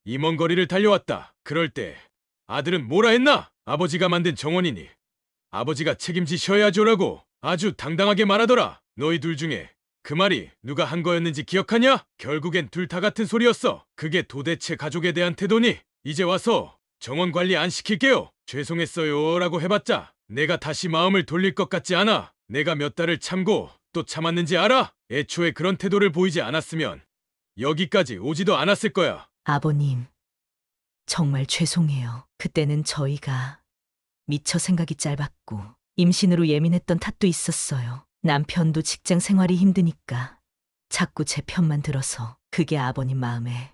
이 먼 거리를 달려왔다. 그럴 때 아들은 뭐라 했나? 아버지가 만든 정원이니 아버지가 책임지셔야죠라고 아주 당당하게 말하더라. 너희 둘 중에 그 말이 누가 한 거였는지 기억하냐? 결국엔 둘 다 같은 소리였어. 그게 도대체 가족에 대한 태도니? 이제 와서 정원 관리 안 시킬게요. 죄송했어요 라고 해봤자 내가 다시 마음을 돌릴 것 같지 않아. 내가 몇 달을 참고 또 참았는지 알아? 애초에 그런 태도를 보이지 않았으면 여기까지 오지도 않았을 거야. 아버님, 정말 죄송해요. 그때는 저희가 미처 생각이 짧았고 임신으로 예민했던 탓도 있었어요. 남편도 직장 생활이 힘드니까 자꾸 제 편만 들어서 그게 아버님 마음에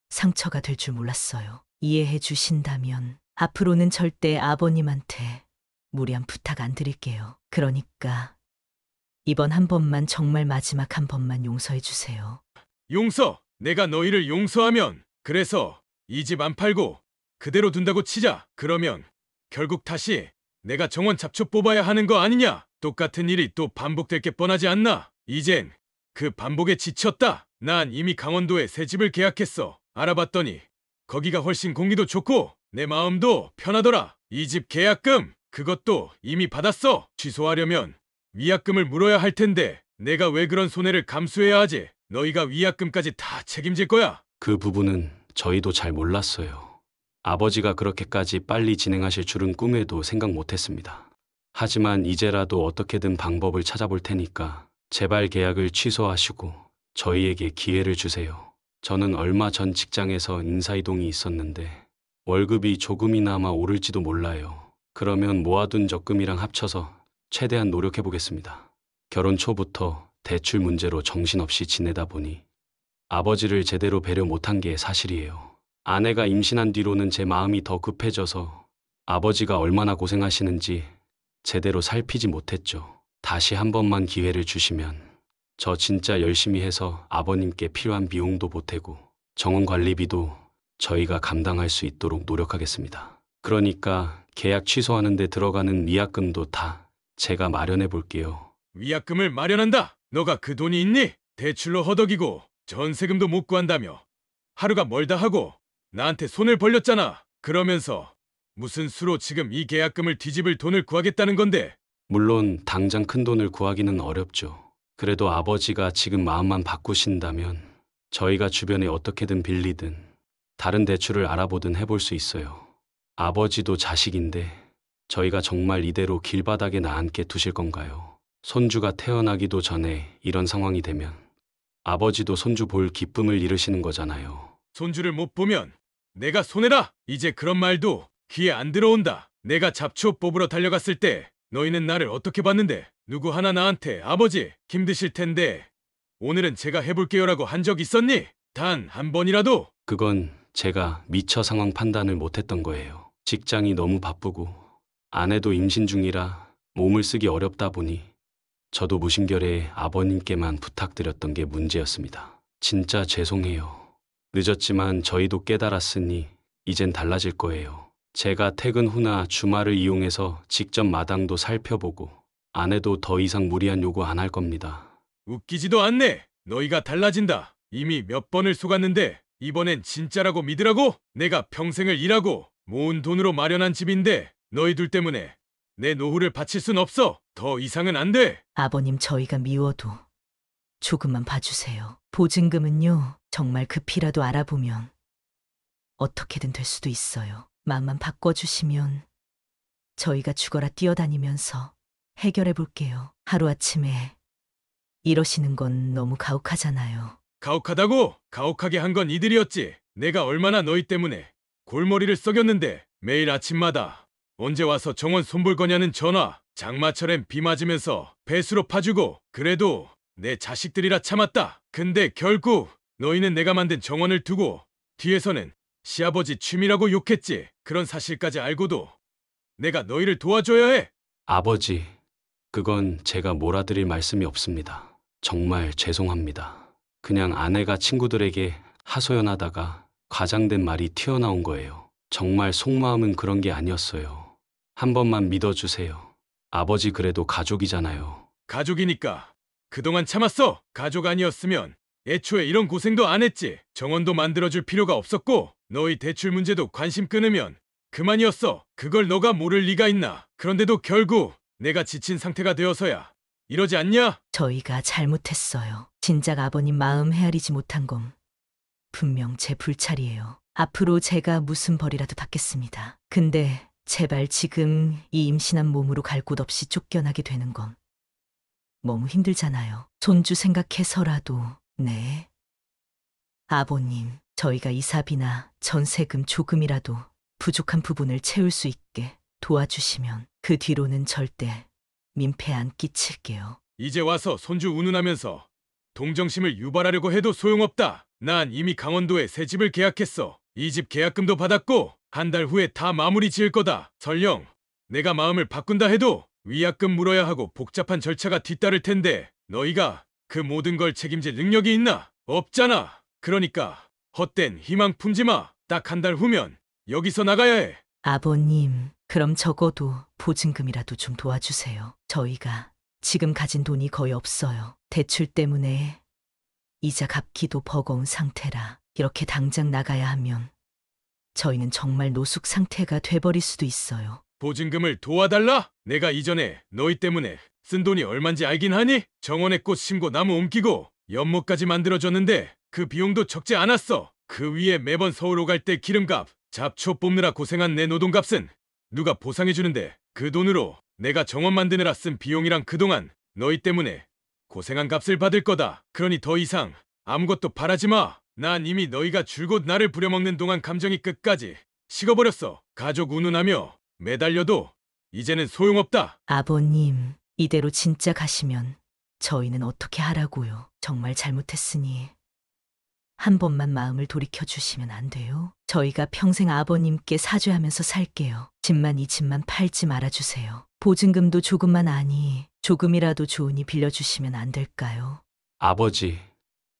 상처가 될 줄 몰랐어요. 이해해 주신다면 앞으로는 절대 아버님한테 무리한 부탁 안 드릴게요. 그러니까 이번 한 번만 정말 마지막 한 번만 용서해 주세요. 용서! 내가 너희를 용서하면 그래서 이 집 안 팔고 그대로 둔다고 치자. 그러면 결국 다시 내가 정원 잡초 뽑아야 하는 거 아니냐? 똑같은 일이 또 반복될 게 뻔하지 않나? 이젠 그 반복에 지쳤다. 난 이미 강원도에 새 집을 계약했어. 알아봤더니 거기가 훨씬 공기도 좋고 내 마음도 편하더라. 이 집 계약금 그것도 이미 받았어. 취소하려면 위약금을 물어야 할 텐데 내가 왜 그런 손해를 감수해야 하지? 너희가 위약금까지 다 책임질 거야. 그 부분은 저희도 잘 몰랐어요. 아버지가 그렇게까지 빨리 진행하실 줄은 꿈에도 생각 못했습니다. 하지만 이제라도 어떻게든 방법을 찾아볼 테니까 제발 계약을 취소하시고 저희에게 기회를 주세요. 저는 얼마 전 직장에서 인사이동이 있었는데 월급이 조금이나마 오를지도 몰라요. 그러면 모아둔 적금이랑 합쳐서 최대한 노력해 보겠습니다. 결혼 초부터 대출 문제로 정신없이 지내다 보니 아버지를 제대로 배려 못한 게 사실이에요. 아내가 임신한 뒤로는 제 마음이 더 급해져서 아버지가 얼마나 고생하시는지 제대로 살피지 못했죠. 다시 한 번만 기회를 주시면 저 진짜 열심히 해서 아버님께 필요한 비용도 보태고 정원 관리비도 저희가 감당할 수 있도록 노력하겠습니다. 그러니까 계약 취소하는 데 들어가는 위약금도 다 제가 마련해 볼게요. 위약금을 마련한다. 너가 그 돈이 있니? 대출로 허덕이고 전세금도 못 구한다며 하루가 멀다 하고 나한테 손을 벌렸잖아. 그러면서 무슨 수로 지금 이 계약금을 뒤집을 돈을 구하겠다는 건데. 물론 당장 큰 돈을 구하기는 어렵죠. 그래도 아버지가 지금 마음만 바꾸신다면 저희가 주변에 어떻게든 빌리든 다른 대출을 알아보든 해볼 수 있어요. 아버지도 자식인데 저희가 정말 이대로 길바닥에 나앉게 두실 건가요? 손주가 태어나기도 전에 이런 상황이 되면 아버지도 손주 볼 기쁨을 잃으시는 거잖아요. 손주를 못 보면 내가 손해라. 이제 그런 말도 귀에 안 들어온다. 내가 잡초 뽑으러 달려갔을 때 너희는 나를 어떻게 봤는데? 누구 하나 나한테 아버지 힘드실 텐데 오늘은 제가 해볼게요라고 한 적 있었니? 단 한 번이라도? 그건 제가 미처 상황 판단을 못했던 거예요. 직장이 너무 바쁘고 아내도 임신 중이라 몸을 쓰기 어렵다 보니 저도 무심결에 아버님께만 부탁드렸던 게 문제였습니다. 진짜 죄송해요. 늦었지만 저희도 깨달았으니 이젠 달라질 거예요. 제가 퇴근 후나 주말을 이용해서 직접 마당도 살펴보고 아내도 더 이상 무리한 요구 안 할 겁니다. 웃기지도 않네. 너희가 달라진다. 이미 몇 번을 속았는데 이번엔 진짜라고 믿으라고? 내가 평생을 일하고 모은 돈으로 마련한 집인데 너희들 때문에 내 노후를 바칠 순 없어. 더 이상은 안 돼. 아버님, 저희가 미워도 조금만 봐주세요. 보증금은요, 정말 급히라도 알아보면 어떻게든 될 수도 있어요. 마음만 바꿔주시면 저희가 죽어라 뛰어다니면서 해결해 볼게요. 하루아침에 이러시는 건 너무 가혹하잖아요. 가혹하다고? 가혹하게 한 건 이들이었지. 내가 얼마나 너희 때문에 골머리를 썩였는데 매일 아침마다 언제 와서 정원 손볼 거냐는 전화, 장마철엔 비 맞으면서 배수로 파주고 그래도 내 자식들이라 참았다. 근데 결국 너희는 내가 만든 정원을 두고 뒤에서는 시아버지 취미라고 욕했지. 그런 사실까지 알고도 내가 너희를 도와줘야 해. 아버지, 그건 제가 몰아드릴 말씀이 없습니다. 정말 죄송합니다. 그냥 아내가 친구들에게 하소연하다가 과장된 말이 튀어나온 거예요. 정말 속마음은 그런 게 아니었어요. 한 번만 믿어주세요. 아버지 그래도 가족이잖아요. 가족이니까 그동안 참았어. 가족 아니었으면 애초에 이런 고생도 안 했지. 정원도 만들어줄 필요가 없었고 너희 대출 문제도 관심 끊으면 그만이었어. 그걸 너가 모를 리가 있나. 그런데도 결국 내가 지친 상태가 되어서야 이러지 않냐? 저희가 잘못했어요. 진작 아버님 마음 헤아리지 못한 건 분명 제 불찰이에요. 앞으로 제가 무슨 벌이라도 받겠습니다. 근데 제발 지금 이 임신한 몸으로 갈 곳 없이 쫓겨나게 되는 건 너무 힘들잖아요. 손주 생각해서라도. 네. 아버님, 저희가 이사비나 전세금 조금이라도 부족한 부분을 채울 수 있게 도와주시면 그 뒤로는 절대 민폐 안 끼칠게요. 이제 와서 손주 운운하면서 동정심을 유발하려고 해도 소용없다. 난 이미 강원도에 새 집을 계약했어. 이 집 계약금도 받았고 한 달 후에 다 마무리 지을 거다. 설령 내가 마음을 바꾼다 해도 위약금 물어야 하고 복잡한 절차가 뒤따를 텐데 너희가 그 모든 걸 책임질 능력이 있나? 없잖아. 그러니까 헛된 희망 품지 마. 딱 한 달 후면 여기서 나가야 해. 아버님, 그럼 적어도 보증금이라도 좀 도와주세요. 저희가 지금 가진 돈이 거의 없어요. 대출 때문에 이자 갚기도 버거운 상태라 이렇게 당장 나가야 하면 저희는 정말 노숙 상태가 돼버릴 수도 있어요. 보증금을 도와달라? 내가 이전에 너희 때문에 쓴 돈이 얼만지 알긴 하니? 정원에 꽃 심고 나무 옮기고 연못까지 만들어줬는데 그 비용도 적지 않았어. 그 위에 매번 서울 오갈 때 기름값, 잡초 뽑느라 고생한 내 노동값은 누가 보상해주는데 그 돈으로 내가 정원 만드느라 쓴 비용이랑 그동안 너희 때문에 고생한 값을 받을 거다. 그러니 더 이상 아무것도 바라지 마. 난 이미 너희가 줄곧 나를 부려먹는 동안 감정이 끝까지 식어버렸어. 가족 운운하며 매달려도 이제는 소용없다. 아버님, 이대로 진짜 가시면 저희는 어떻게 하라고요? 정말 잘못했으니 한 번만 마음을 돌이켜 주시면 안 돼요? 저희가 평생 아버님께 사죄하면서 살게요. 집만 이 집만 팔지 말아주세요. 보증금도 조금만 아니 조금이라도 좋으니 빌려주시면 안 될까요? 아버지,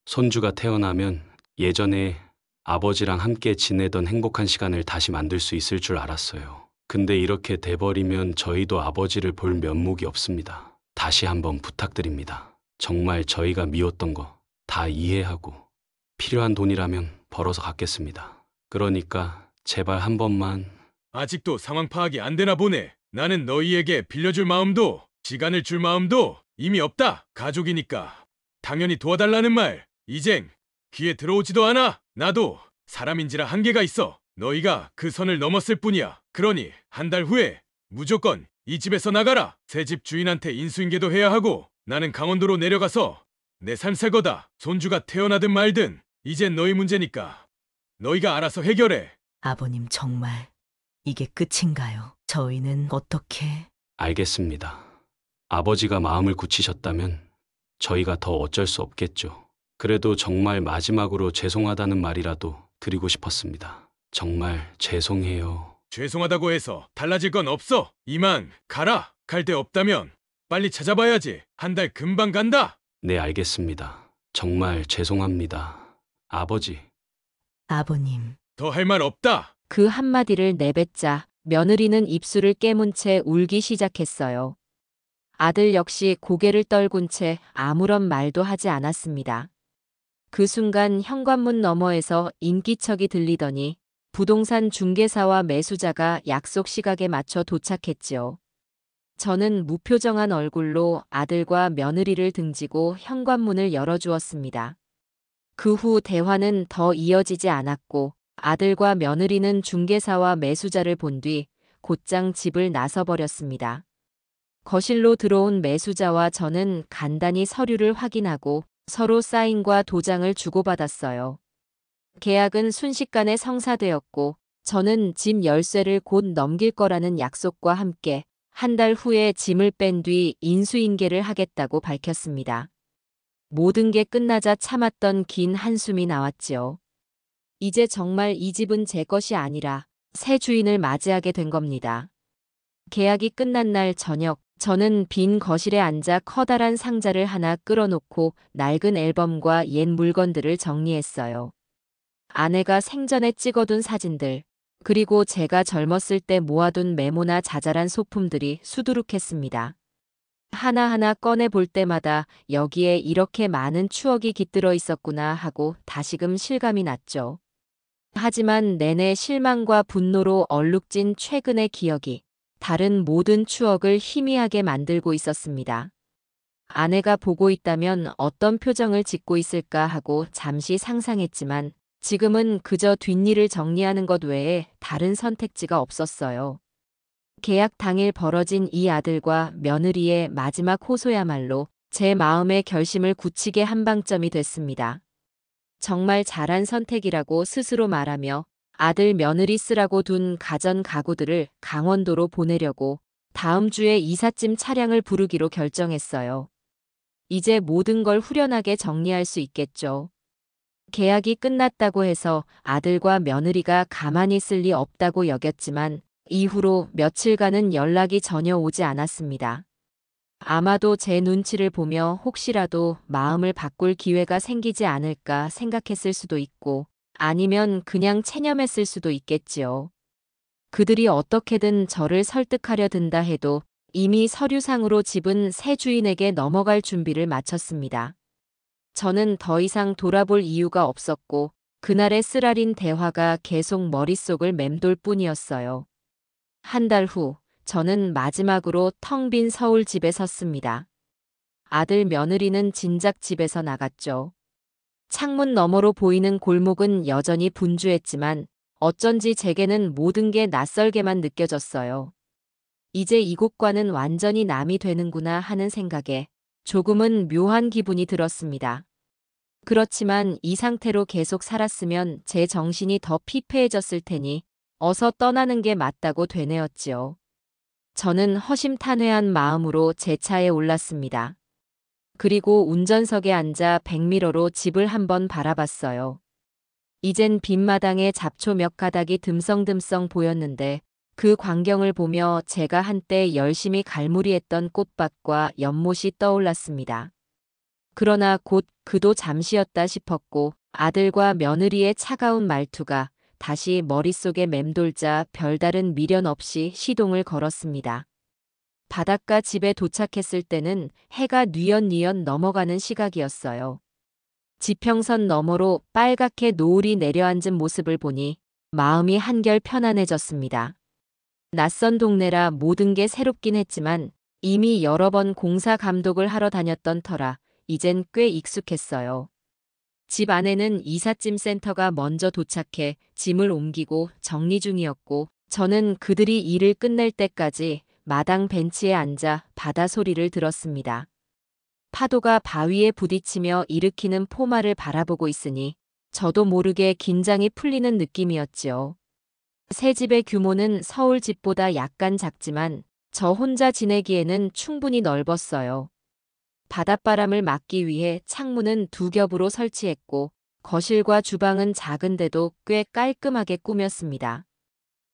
손주가 태어나면 예전에 아버지랑 함께 지내던 행복한 시간을 다시 만들 수 있을 줄 알았어요. 근데 이렇게 돼버리면 저희도 아버지를 볼 면목이 없습니다. 다시 한번 부탁드립니다. 정말 저희가 미웠던 거 다 이해하고 필요한 돈이라면 벌어서 갚겠습니다. 그러니까 제발 한 번만. 아직도 상황 파악이 안 되나 보네. 나는 너희에게 빌려줄 마음도 시간을 줄 마음도 이미 없다. 가족이니까 당연히 도와달라는 말 이젠 귀에 들어오지도 않아. 나도 사람인지라 한계가 있어. 너희가 그 선을 넘었을 뿐이야. 그러니 한 달 후에 무조건 이 집에서 나가라. 새 집 주인한테 인수인계도 해야 하고 나는 강원도로 내려가서 내 삶 살 거다. 손주가 태어나든 말든 이젠 너희 문제니까 너희가 알아서 해결해. 아버님, 정말 이게 끝인가요? 저희는 어떻게... 알겠습니다. 아버지가 마음을 굳히셨다면 저희가 더 어쩔 수 없겠죠. 그래도 정말 마지막으로 죄송하다는 말이라도 드리고 싶었습니다. 정말 죄송해요. 죄송하다고 해서 달라질 건 없어. 이만 가라. 갈 데 없다면 빨리 찾아봐야지. 한 달 금방 간다. 네, 알겠습니다. 정말 죄송합니다. 아버지. 아버님, 더 할 말 없다. 그 한마디를 내뱉자 며느리는 입술을 깨문 채 울기 시작했어요. 아들 역시 고개를 떨군 채 아무런 말도 하지 않았습니다. 그 순간 현관문 너머에서 인기척이 들리더니 부동산 중개사와 매수자가 약속 시각에 맞춰 도착했지요. 저는 무표정한 얼굴로 아들과 며느리를 등지고 현관문을 열어주었습니다. 그 후 대화는 더 이어지지 않았고 아들과 며느리는 중개사와 매수자를 본 뒤 곧장 집을 나서버렸습니다. 거실로 들어온 매수자와 저는 간단히 서류를 확인하고 서로 사인과 도장을 주고받았어요. 계약은 순식간에 성사되었고 저는 집 열쇠를 곧 넘길 거라는 약속과 함께 한 달 후에 짐을 뺀 뒤 인수인계를 하겠다고 밝혔습니다. 모든 게 끝나자 참았던 긴 한숨이 나왔지요. 이제 정말 이 집은 제 것이 아니라 새 주인을 맞이하게 된 겁니다. 계약이 끝난 날 저녁, 저는 빈 거실에 앉아 커다란 상자를 하나 끌어놓고 낡은 앨범과 옛 물건들을 정리했어요. 아내가 생전에 찍어둔 사진들, 그리고 제가 젊었을 때 모아둔 메모나 자잘한 소품들이 수두룩했습니다. 하나하나 꺼내 볼 때마다 여기에 이렇게 많은 추억이 깃들어 있었구나 하고 다시금 실감이 났죠. 하지만 내내 실망과 분노로 얼룩진 최근의 기억이 다른 모든 추억을 희미하게 만들고 있었습니다. 아내가 보고 있다면 어떤 표정을 짓고 있을까 하고 잠시 상상했지만 지금은 그저 뒷일을 정리하는 것 외에 다른 선택지가 없었어요. 계약 당일 벌어진 이 아들과 며느리의 마지막 호소야말로 제 마음의 결심을 굳히게 한 방점이 됐습니다. 정말 잘한 선택이라고 스스로 말하며 아들 며느리 쓰라고 둔 가전 가구들을 강원도로 보내려고 다음 주에 이삿짐 차량을 부르기로 결정했어요. 이제 모든 걸 후련하게 정리할 수 있겠죠. 계약이 끝났다고 해서 아들과 며느리가 가만히 있을 리 없다고 여겼지만 이후로 며칠간은 연락이 전혀 오지 않았습니다. 아마도 제 눈치를 보며 혹시라도 마음을 바꿀 기회가 생기지 않을까 생각했을 수도 있고 아니면 그냥 체념했을 수도 있겠지요. 그들이 어떻게든 저를 설득하려 든다 해도 이미 서류상으로 집은 새 주인에게 넘어갈 준비를 마쳤습니다. 저는 더 이상 돌아볼 이유가 없었고 그날의 쓰라린 대화가 계속 머릿속을 맴돌 뿐이었어요. 한 달 후, 저는 마지막으로 텅 빈 서울 집에 섰습니다. 아들 며느리는 진작 집에서 나갔죠. 창문 너머로 보이는 골목은 여전히 분주했지만 어쩐지 제게는 모든 게 낯설게만 느껴졌어요. 이제 이곳과는 완전히 남이 되는구나 하는 생각에 조금은 묘한 기분이 들었습니다. 그렇지만 이 상태로 계속 살았으면 제 정신이 더 피폐해졌을 테니 어서 떠나는 게 맞다고 되뇌었지요. 저는 허심탄회한 마음으로 제 차에 올랐습니다. 그리고 운전석에 앉아 백미러로 집을 한번 바라봤어요. 이젠 빈마당에 잡초 몇 가닥이 듬성듬성 보였는데 그 광경을 보며 제가 한때 열심히 갈무리했던 꽃밭과 연못이 떠올랐습니다. 그러나 곧 그도 잠시였다 싶었고 아들과 며느리의 차가운 말투가 다시 머릿속에 맴돌자 별다른 미련 없이 시동을 걸었습니다. 바닷가 집에 도착했을 때는 해가 뉘엿뉘엿 넘어가는 시각이었어요. 지평선 너머로 빨갛게 노을이 내려앉은 모습을 보니 마음이 한결 편안해졌습니다. 낯선 동네라 모든 게 새롭긴 했지만 이미 여러 번 공사 감독을 하러 다녔던 터라 이젠 꽤 익숙했어요. 집 안에는 이삿짐 센터가 먼저 도착해 짐을 옮기고 정리 중이었고 저는 그들이 일을 끝낼 때까지 마당 벤치에 앉아 바다 소리를 들었습니다. 파도가 바위에 부딪히며 일으키는 포마를 바라보고 있으니 저도 모르게 긴장이 풀리는 느낌이었지요. 새 집의 규모는 서울 집보다 약간 작지만 저 혼자 지내기에는 충분히 넓었어요. 바닷바람을 막기 위해 창문은 두 겹으로 설치했고 거실과 주방은 작은데도 꽤 깔끔하게 꾸몄습니다.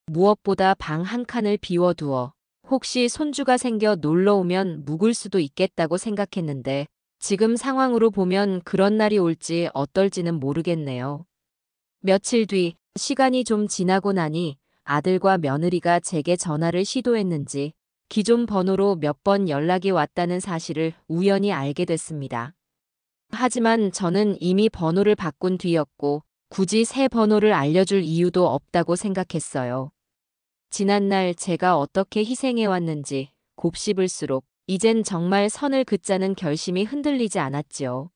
무엇보다 방 한 칸을 비워두어 혹시 손주가 생겨 놀러오면 묵을 수도 있겠다고 생각했는데 지금 상황으로 보면 그런 날이 올지 어떨지는 모르겠네요. 며칠 뒤 시간이 좀 지나고 나니 아들과 며느리가 제게 전화를 시도했는지 기존 번호로 몇 번 연락이 왔다는 사실을 우연히 알게 됐습니다. 하지만 저는 이미 번호를 바꾼 뒤였고 굳이 새 번호를 알려줄 이유도 없다고 생각했어요. 지난날 제가 어떻게 희생해왔는지 곱씹을수록 이젠 정말 선을 긋자는 결심이 흔들리지 않았지요.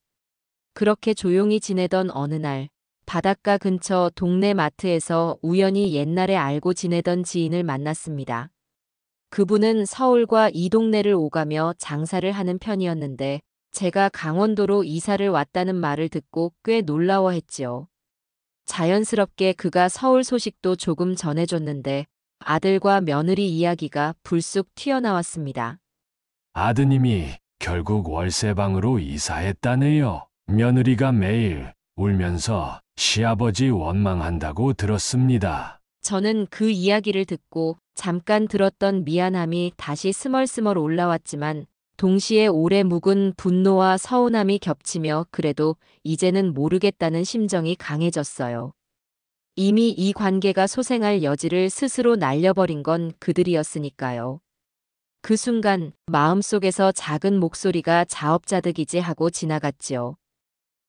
그렇게 조용히 지내던 어느 날 바닷가 근처 동네 마트에서 우연히 옛날에 알고 지내던 지인을 만났습니다. 그분은 서울과 이 동네를 오가며 장사를 하는 편이었는데 제가 강원도로 이사를 왔다는 말을 듣고 꽤 놀라워했지요. 자연스럽게 그가 서울 소식도 조금 전해줬는데 아들과 며느리 이야기가 불쑥 튀어나왔습니다. 아드님이 결국 월세방으로 이사했다네요. 며느리가 매일 울면서 시아버지 원망한다고 들었습니다. 저는 그 이야기를 듣고 잠깐 들었던 미안함이 다시 스멀스멀 올라왔지만 동시에 오래 묵은 분노와 서운함이 겹치며 그래도 이제는 모르겠다는 심정이 강해졌어요. 이미 이 관계가 소생할 여지를 스스로 날려버린 건 그들이었으니까요. 그 순간 마음속에서 작은 목소리가 자업자득이지 하고 지나갔지요.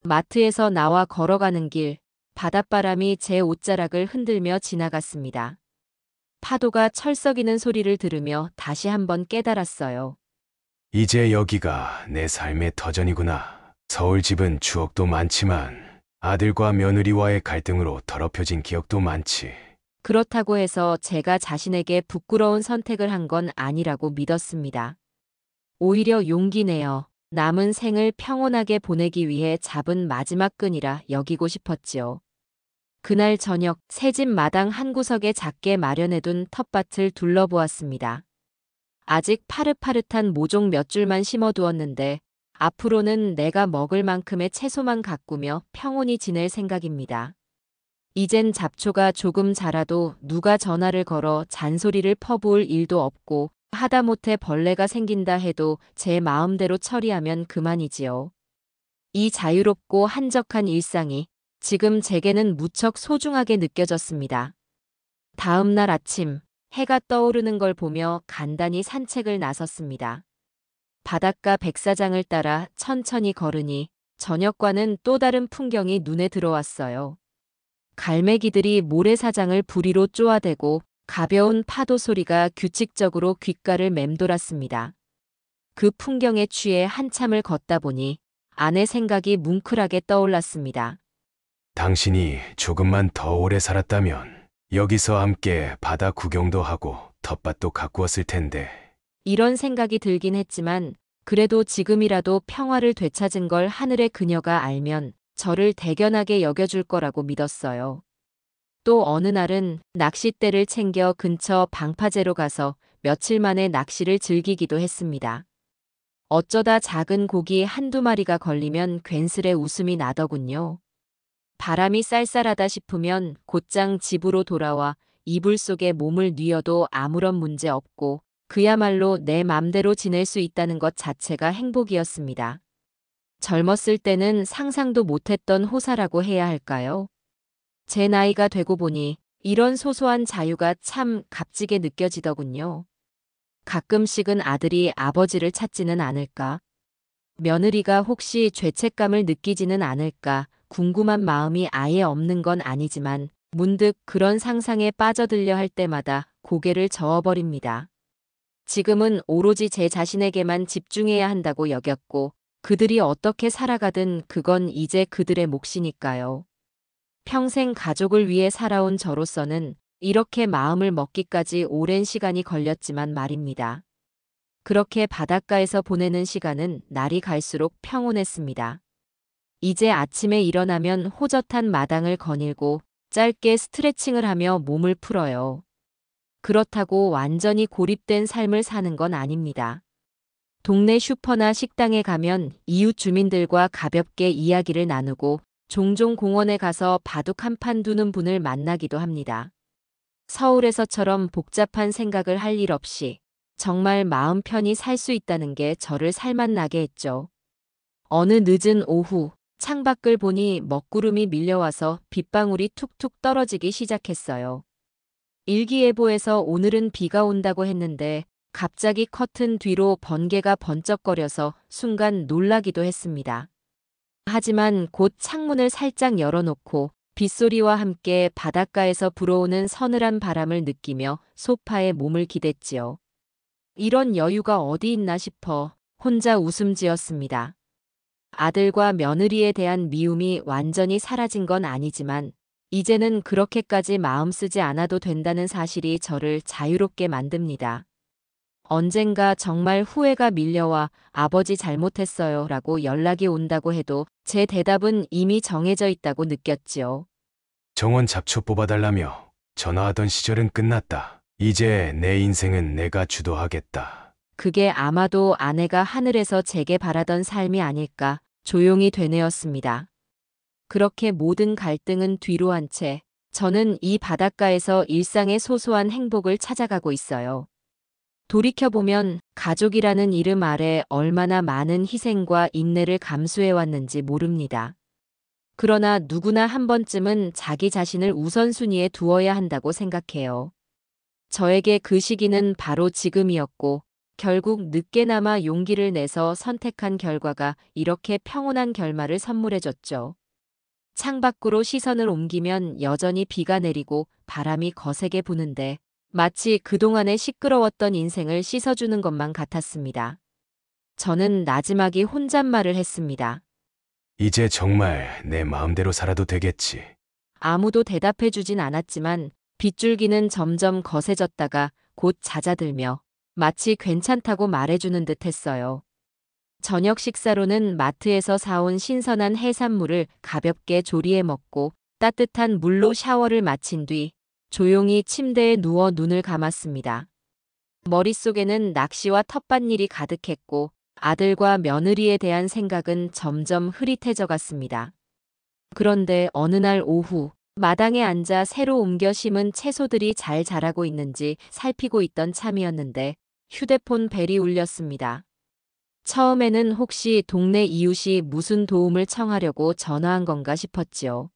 마트에서 나와 걸어가는 길, 바닷바람이 제 옷자락을 흔들며 지나갔습니다. 파도가 철썩이는 소리를 들으며 다시 한번 깨달았어요. 이제 여기가 내 삶의 터전이구나. 서울 집은 추억도 많지만 아들과 며느리와의 갈등으로 더럽혀진 기억도 많지. 그렇다고 해서 제가 자신에게 부끄러운 선택을 한 건 아니라고 믿었습니다. 오히려 용기 내어 남은 생을 평온하게 보내기 위해 잡은 마지막 끈이라 여기고 싶었지요. 그날 저녁 새집 마당 한 구석에 작게 마련해둔 텃밭을 둘러보았습니다. 아직 파릇파릇한 모종 몇 줄만 심어두었는데 앞으로는 내가 먹을 만큼의 채소만 가꾸며 평온히 지낼 생각입니다. 이젠 잡초가 조금 자라도 누가 전화를 걸어 잔소리를 퍼부을 일도 없고 하다못해 벌레가 생긴다 해도 제 마음대로 처리하면 그만이지요. 이 자유롭고 한적한 일상이 지금 제게는 무척 소중하게 느껴졌습니다. 다음 날 아침 해가 떠오르는 걸 보며 간단히 산책을 나섰습니다. 바닷가 백사장을 따라 천천히 걸으니 저녁과는 또 다른 풍경이 눈에 들어왔어요. 갈매기들이 모래사장을 부리로 쪼아대고 가벼운 파도 소리가 규칙적으로 귓가를 맴돌았습니다. 그 풍경에 취해 한참을 걷다 보니 아내 생각이 뭉클하게 떠올랐습니다. 당신이 조금만 더 오래 살았다면 여기서 함께 바다 구경도 하고 텃밭도 가꾸었을 텐데. 이런 생각이 들긴 했지만 그래도 지금이라도 평화를 되찾은 걸 하늘의 그녀가 알면 저를 대견하게 여겨줄 거라고 믿었어요. 또 어느 날은 낚싯대를 챙겨 근처 방파제로 가서 며칠 만에 낚시를 즐기기도 했습니다. 어쩌다 작은 고기 한두 마리가 걸리면 괜스레 웃음이 나더군요. 바람이 쌀쌀하다 싶으면 곧장 집으로 돌아와 이불 속에 몸을 뉘어도 아무런 문제 없고 그야말로 내 맘대로 지낼 수 있다는 것 자체가 행복이었습니다. 젊었을 때는 상상도 못했던 호사라고 해야 할까요? 제 나이가 되고 보니 이런 소소한 자유가 참 값지게 느껴지더군요. 가끔씩은 아들이 아버지를 찾지는 않을까? 며느리가 혹시 죄책감을 느끼지는 않을까 궁금한 마음이 아예 없는 건 아니지만 문득 그런 상상에 빠져들려 할 때마다 고개를 저어버립니다. 지금은 오로지 제 자신에게만 집중해야 한다고 여겼고 그들이 어떻게 살아가든 그건 이제 그들의 몫이니까요. 평생 가족을 위해 살아온 저로서는 이렇게 마음을 먹기까지 오랜 시간이 걸렸지만 말입니다. 그렇게 바닷가에서 보내는 시간은 날이 갈수록 평온했습니다. 이제 아침에 일어나면 호젓한 마당을 거닐고 짧게 스트레칭을 하며 몸을 풀어요. 그렇다고 완전히 고립된 삶을 사는 건 아닙니다. 동네 슈퍼나 식당에 가면 이웃 주민들과 가볍게 이야기를 나누고 종종 공원에 가서 바둑 한 판 두는 분을 만나기도 합니다. 서울에서처럼 복잡한 생각을 할 일 없이 정말 마음 편히 살 수 있다는 게 저를 살맛나게 했죠. 어느 늦은 오후 창밖을 보니 먹구름이 밀려와서 빗방울이 툭툭 떨어지기 시작했어요. 일기예보에서 오늘은 비가 온다고 했는데 갑자기 커튼 뒤로 번개가 번쩍거려서 순간 놀라기도 했습니다. 하지만 곧 창문을 살짝 열어놓고 빗소리와 함께 바닷가에서 불어오는 서늘한 바람을 느끼며 소파에 몸을 기댔지요. 이런 여유가 어디 있나 싶어 혼자 웃음 지었습니다. 아들과 며느리에 대한 미움이 완전히 사라진 건 아니지만 이제는 그렇게까지 마음 쓰지 않아도 된다는 사실이 저를 자유롭게 만듭니다. 언젠가 정말 후회가 밀려와 아버지 잘못했어요 라고 연락이 온다고 해도 제 대답은 이미 정해져 있다고 느꼈지요. 정원 잡초 뽑아달라며 전화하던 시절은 끝났다. 이제 내 인생은 내가 주도하겠다. 그게 아마도 아내가 하늘에서 제게 바라던 삶이 아닐까 조용히 되뇌었습니다. 그렇게 모든 갈등은 뒤로 한 채 저는 이 바닷가에서 일상의 소소한 행복을 찾아가고 있어요. 돌이켜보면 가족이라는 이름 아래 얼마나 많은 희생과 인내를 감수해왔는지 모릅니다. 그러나 누구나 한 번쯤은 자기 자신을 우선순위에 두어야 한다고 생각해요. 저에게 그 시기는 바로 지금이었고 결국 늦게나마 용기를 내서 선택한 결과가 이렇게 평온한 결말을 선물해줬죠. 창밖으로 시선을 옮기면 여전히 비가 내리고 바람이 거세게 부는데 마치 그동안의 시끄러웠던 인생을 씻어주는 것만 같았습니다. 저는 나지막이 혼잣말을 했습니다. 이제 정말 내 마음대로 살아도 되겠지. 아무도 대답해주진 않았지만 빗줄기는 점점 거세졌다가 곧 잦아들며 마치 괜찮다고 말해주는 듯 했어요. 저녁 식사로는 마트에서 사온 신선한 해산물을 가볍게 조리해 먹고 따뜻한 물로 샤워를 마친 뒤 조용히 침대에 누워 눈을 감았습니다. 머릿속에는 낚시와 텃밭일이 가득했고 아들과 며느리에 대한 생각은 점점 흐릿해져 갔습니다. 그런데 어느 날 오후 마당에 앉아 새로 옮겨 심은 채소들이 잘 자라고 있는지 살피고 있던 참이었는데 휴대폰 벨이 울렸습니다. 처음에는 혹시 동네 이웃이 무슨 도움을 청하려고 전화한 건가 싶었지요.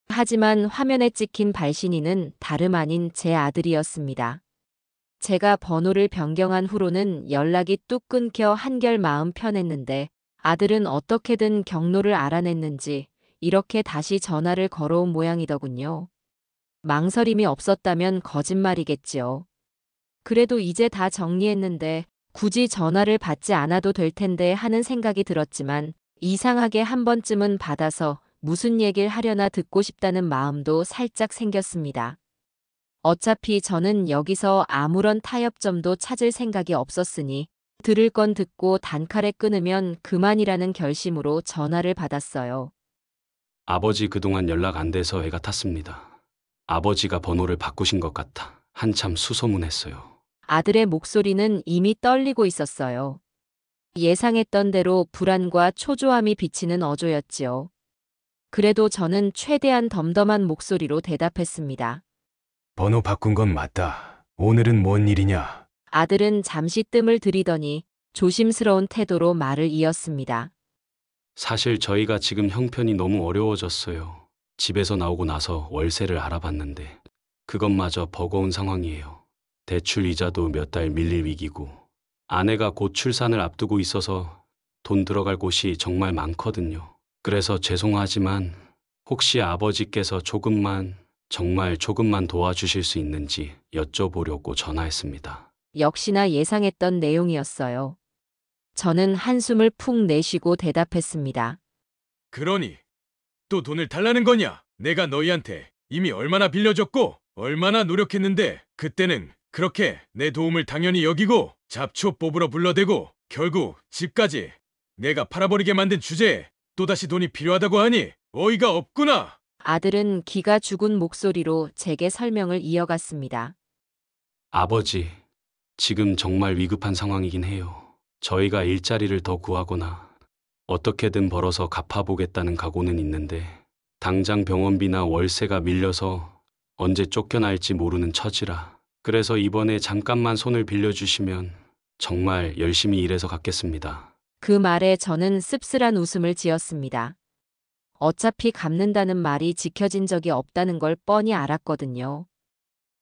하지만 화면에 찍힌 발신인은 다름 아닌 제 아들이었습니다. 제가 번호를 변경한 후로는 연락이 뚝 끊겨 한결 마음 편했는데 아들은 어떻게든 경로를 알아냈는지 이렇게 다시 전화를 걸어온 모양이더군요. 망설임이 없었다면 거짓말이겠지요. 그래도 이제 다 정리했는데 굳이 전화를 받지 않아도 될 텐데 하는 생각이 들었지만 이상하게 한 번쯤은 받아서 무슨 얘기를 하려나 듣고 싶다는 마음도 살짝 생겼습니다. 어차피 저는 여기서 아무런 타협점도 찾을 생각이 없었으니 들을 건 듣고 단칼에 끊으면 그만이라는 결심으로 전화를 받았어요. 아버지 그동안 연락 안 돼서 애가 탔습니다. 아버지가 번호를 바꾸신 것 같아 한참 수소문했어요. 아들의 목소리는 이미 떨리고 있었어요. 예상했던 대로 불안과 초조함이 비치는 어조였지요. 그래도 저는 최대한 덤덤한 목소리로 대답했습니다. 번호 바꾼 건 맞다. 오늘은 뭔 일이냐? 아들은 잠시 뜸을 들이더니 조심스러운 태도로 말을 이었습니다. 사실 저희가 지금 형편이 너무 어려워졌어요. 집에서 나오고 나서 월세를 알아봤는데 그것마저 버거운 상황이에요. 대출 이자도 몇 달 밀릴 위기고 아내가 곧 출산을 앞두고 있어서 돈 들어갈 곳이 정말 많거든요. 그래서 죄송하지만 혹시 아버지께서 정말 조금만 도와주실 수 있는지 여쭤보려고 전화했습니다. 역시나 예상했던 내용이었어요. 저는 한숨을 푹 내쉬고 대답했습니다. 그러니 또 돈을 달라는 거냐? 내가 너희한테 이미 얼마나 빌려줬고 얼마나 노력했는데 그때는 그렇게 내 도움을 당연히 여기고 잡초 뽑으러 불러대고 결국 집까지 내가 팔아버리게 만든 주제에 또다시 돈이 필요하다고 하니 어이가 없구나. 아들은 기가 죽은 목소리로 제게 설명을 이어갔습니다. 아버지, 지금 정말 위급한 상황이긴 해요. 저희가 일자리를 더 구하거나 어떻게든 벌어서 갚아보겠다는 각오는 있는데 당장 병원비나 월세가 밀려서 언제 쫓겨날지 모르는 처지라. 그래서 이번에 잠깐만 손을 빌려주시면 정말 열심히 일해서 갚겠습니다. 그 말에 저는 씁쓸한 웃음을 지었습니다. 어차피 갚는다는 말이 지켜진 적이 없다는 걸 뻔히 알았거든요.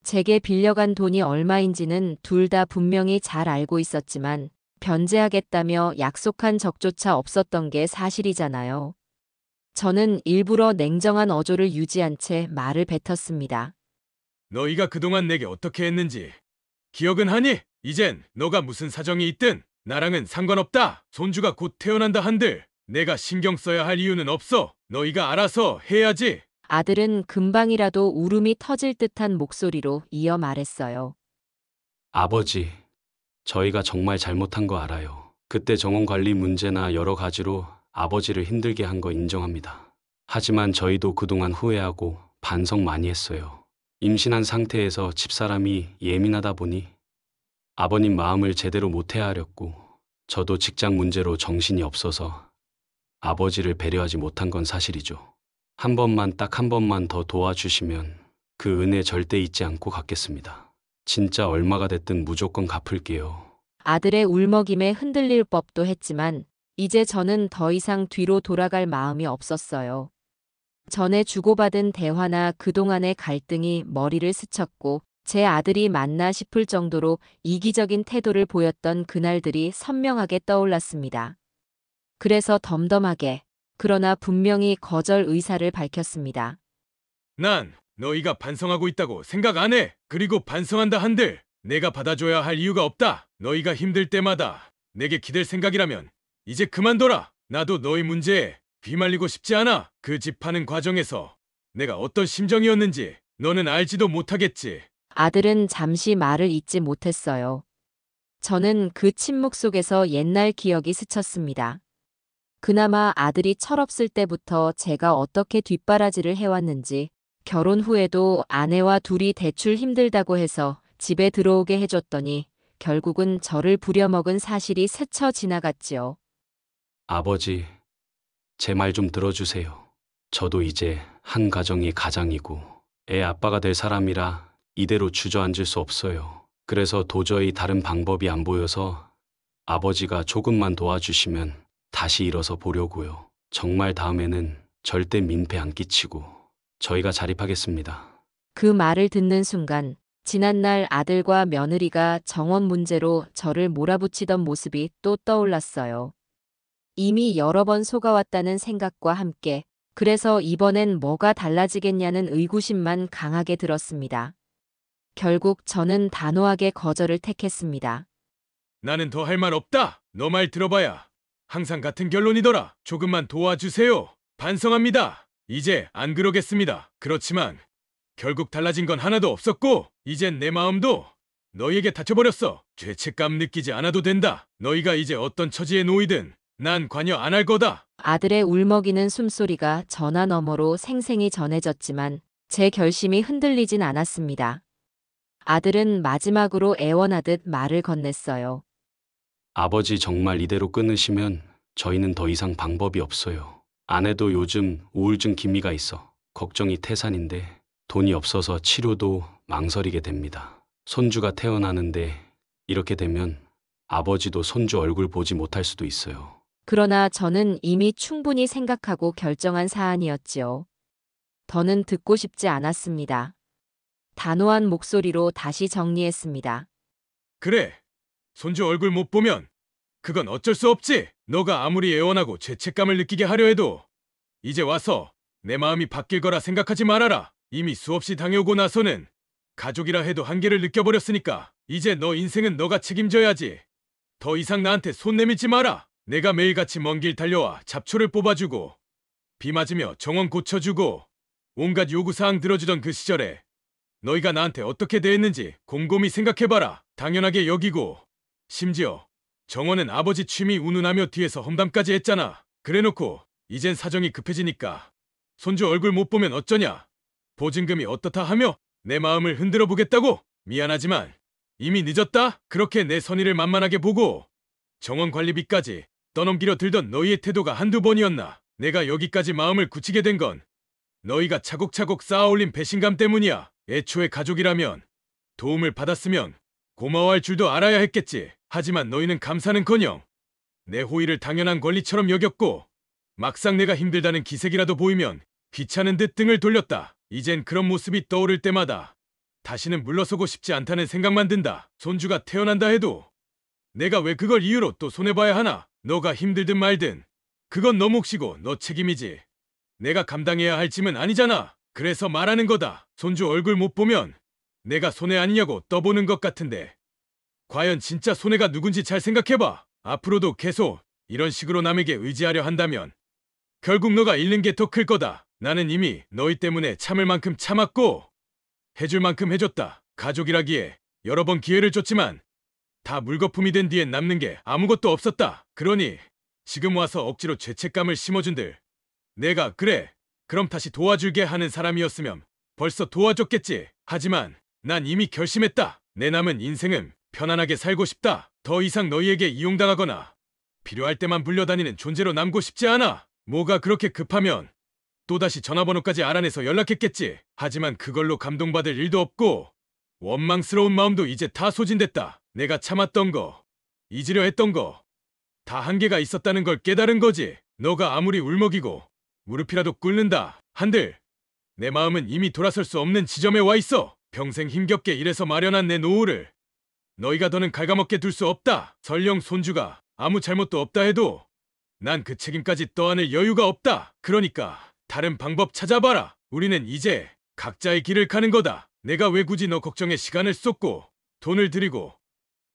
제게 빌려간 돈이 얼마인지는 둘 다 분명히 잘 알고 있었지만 변제하겠다며 약속한 적조차 없었던 게 사실이잖아요. 저는 일부러 냉정한 어조를 유지한 채 말을 뱉었습니다. 너희가 그동안 내게 어떻게 했는지 기억은 하니? 이젠 너가 무슨 사정이 있든 나랑은 상관없다. 손주가 곧 태어난다 한들 내가 신경 써야 할 이유는 없어. 너희가 알아서 해야지. 아들은 금방이라도 울음이 터질 듯한 목소리로 이어 말했어요. 아버지, 저희가 정말 잘못한 거 알아요. 그때 정원 관리 문제나 여러 가지로 아버지를 힘들게 한 거 인정합니다. 하지만 저희도 그동안 후회하고 반성 많이 했어요. 임신한 상태에서 집사람이 예민하다 보니 아버님 마음을 제대로 못 헤아렸고, 저도 직장 문제로 정신이 없어서 아버지를 배려하지 못한 건 사실이죠. 한 번만, 딱 한 번만 더 도와주시면 그 은혜 절대 잊지 않고 갚겠습니다. 진짜 얼마가 됐든 무조건 갚을게요. 아들의 울먹임에 흔들릴 법도 했지만 이제 저는 더 이상 뒤로 돌아갈 마음이 없었어요. 전에 주고받은 대화나 그동안의 갈등이 머리를 스쳤고 제 아들이 맞나 싶을 정도로 이기적인 태도를 보였던 그날들이 선명하게 떠올랐습니다. 그래서 덤덤하게, 그러나 분명히 거절 의사를 밝혔습니다. 난 너희가 반성하고 있다고 생각 안 해. 그리고 반성한다 한들 내가 받아줘야 할 이유가 없다. 너희가 힘들 때마다 내게 기댈 생각이라면 이제 그만둬라. 나도 너희 문제에 귀말리고 싶지 않아. 그 집 파는 과정에서 내가 어떤 심정이었는지 너는 알지도 못하겠지. 아들은 잠시 말을 잇지 못했어요. 저는 그 침묵 속에서 옛날 기억이 스쳤습니다. 그나마 아들이 철없을 때부터 제가 어떻게 뒷바라지를 해왔는지, 결혼 후에도 아내와 둘이 대출 힘들다고 해서 집에 들어오게 해줬더니 결국은 저를 부려먹은 사실이 스쳐 지나갔지요. 아버지, 제 말 좀 들어주세요. 저도 이제 한 가정이 가장이고 애 아빠가 될 사람이라 이대로 주저앉을 수 없어요. 그래서 도저히 다른 방법이 안 보여서 아버지가 조금만 도와주시면 다시 일어서 보려고요. 정말 다음에는 절대 민폐 안 끼치고 저희가 자립하겠습니다. 그 말을 듣는 순간 지난날 아들과 며느리가 정원 문제로 저를 몰아붙이던 모습이 또 떠올랐어요. 이미 여러 번 속아왔다는 생각과 함께 그래서 이번엔 뭐가 달라지겠냐는 의구심만 강하게 들었습니다. 결국 저는 단호하게 거절을 택했습니다. 나는 더 할 말 없다. 너 말 들어봐야 항상 같은 결론이더라. 조금만 도와주세요. 반성합니다. 이제 안 그러겠습니다. 그렇지만 결국 달라진 건 하나도 없었고 이젠 내 마음도 너희에게 닫혀버렸어. 죄책감 느끼지 않아도 된다. 너희가 이제 어떤 처지에 놓이든 난 관여 안 할 거다. 아들의 울먹이는 숨소리가 전화 너머로 생생히 전해졌지만 제 결심이 흔들리진 않았습니다. 아들은 마지막으로 애원하듯 말을 건넸어요. 아버지 정말 이대로 끊으시면 저희는 더 이상 방법이 없어요. 아내도 요즘 우울증 기미가 있어 걱정이 태산인데 돈이 없어서 치료도 망설이게 됩니다. 손주가 태어나는데 이렇게 되면 아버지도 손주 얼굴 보지 못할 수도 있어요. 그러나 저는 이미 충분히 생각하고 결정한 사안이었지요. 더는 듣고 싶지 않았습니다. 단호한 목소리로 다시 정리했습니다. 그래. 손주 얼굴 못 보면 그건 어쩔 수 없지. 너가 아무리 애원하고 죄책감을 느끼게 하려 해도 이제 와서 내 마음이 바뀔 거라 생각하지 말아라. 이미 수없이 당해오고 나서는 가족이라 해도 한계를 느껴버렸으니까 이제 너 인생은 너가 책임져야지. 더 이상 나한테 손 내밀지 마라. 내가 매일같이 먼 길 달려와 잡초를 뽑아주고 비 맞으며 정원 고쳐주고 온갖 요구사항 들어주던 그 시절에 너희가 나한테 어떻게 대했는지 곰곰이 생각해봐라. 당연하게 여기고 심지어 정원은 아버지 취미 운운하며 뒤에서 험담까지 했잖아. 그래놓고 이젠 사정이 급해지니까 손주 얼굴 못 보면 어쩌냐. 보증금이 어떻다 하며 내 마음을 흔들어 보겠다고? 미안하지만 이미 늦었다. 그렇게 내 선의를 만만하게 보고 정원 관리비까지 떠넘기려 들던 너희의 태도가 한두 번이었나. 내가 여기까지 마음을 굳히게 된 건 너희가 차곡차곡 쌓아올린 배신감 때문이야. 애초에 가족이라면 도움을 받았으면 고마워할 줄도 알아야 했겠지. 하지만 너희는 감사는커녕 내 호의를 당연한 권리처럼 여겼고 막상 내가 힘들다는 기색이라도 보이면 귀찮은 듯 등을 돌렸다. 이젠 그런 모습이 떠오를 때마다 다시는 물러서고 싶지 않다는 생각만 든다. 손주가 태어난다 해도 내가 왜 그걸 이유로 또 손해봐야 하나. 너가 힘들든 말든 그건 너 몫이고 너 책임이지. 내가 감당해야 할 짐은 아니잖아. 그래서 말하는 거다. 손주 얼굴 못 보면 내가 손해 아니냐고 떠보는 것 같은데. 과연 진짜 손해가 누군지 잘 생각해봐. 앞으로도 계속 이런 식으로 남에게 의지하려 한다면 결국 너가 잃는 게 더 클 거다. 나는 이미 너희 때문에 참을 만큼 참았고 해줄 만큼 해줬다. 가족이라기에 여러 번 기회를 줬지만 다 물거품이 된 뒤엔 남는 게 아무것도 없었다. 그러니 지금 와서 억지로 죄책감을 심어준들 내가 그래 그럼 다시 도와줄게 하는 사람이었으면 벌써 도와줬겠지. 하지만 난 이미 결심했다. 내 남은 인생은 편안하게 살고 싶다. 더 이상 너희에게 이용당하거나 필요할 때만 불려다니는 존재로 남고 싶지 않아. 뭐가 그렇게 급하면 또다시 전화번호까지 알아내서 연락했겠지. 하지만 그걸로 감동받을 일도 없고 원망스러운 마음도 이제 다 소진됐다. 내가 참았던 거, 잊으려 했던 거 다 한계가 있었다는 걸 깨달은 거지. 너가 아무리 울먹이고 무릎이라도 꿇는다 한들 내 마음은 이미 돌아설 수 없는 지점에 와 있어. 평생 힘겹게 일해서 마련한 내 노후를 너희가 더는 갉아먹게 둘 수 없다. 설령 손주가 아무 잘못도 없다 해도 난 그 책임까지 떠안을 여유가 없다. 그러니까 다른 방법 찾아봐라. 우리는 이제 각자의 길을 가는 거다. 내가 왜 굳이 너 걱정에 시간을 쏟고 돈을 들이고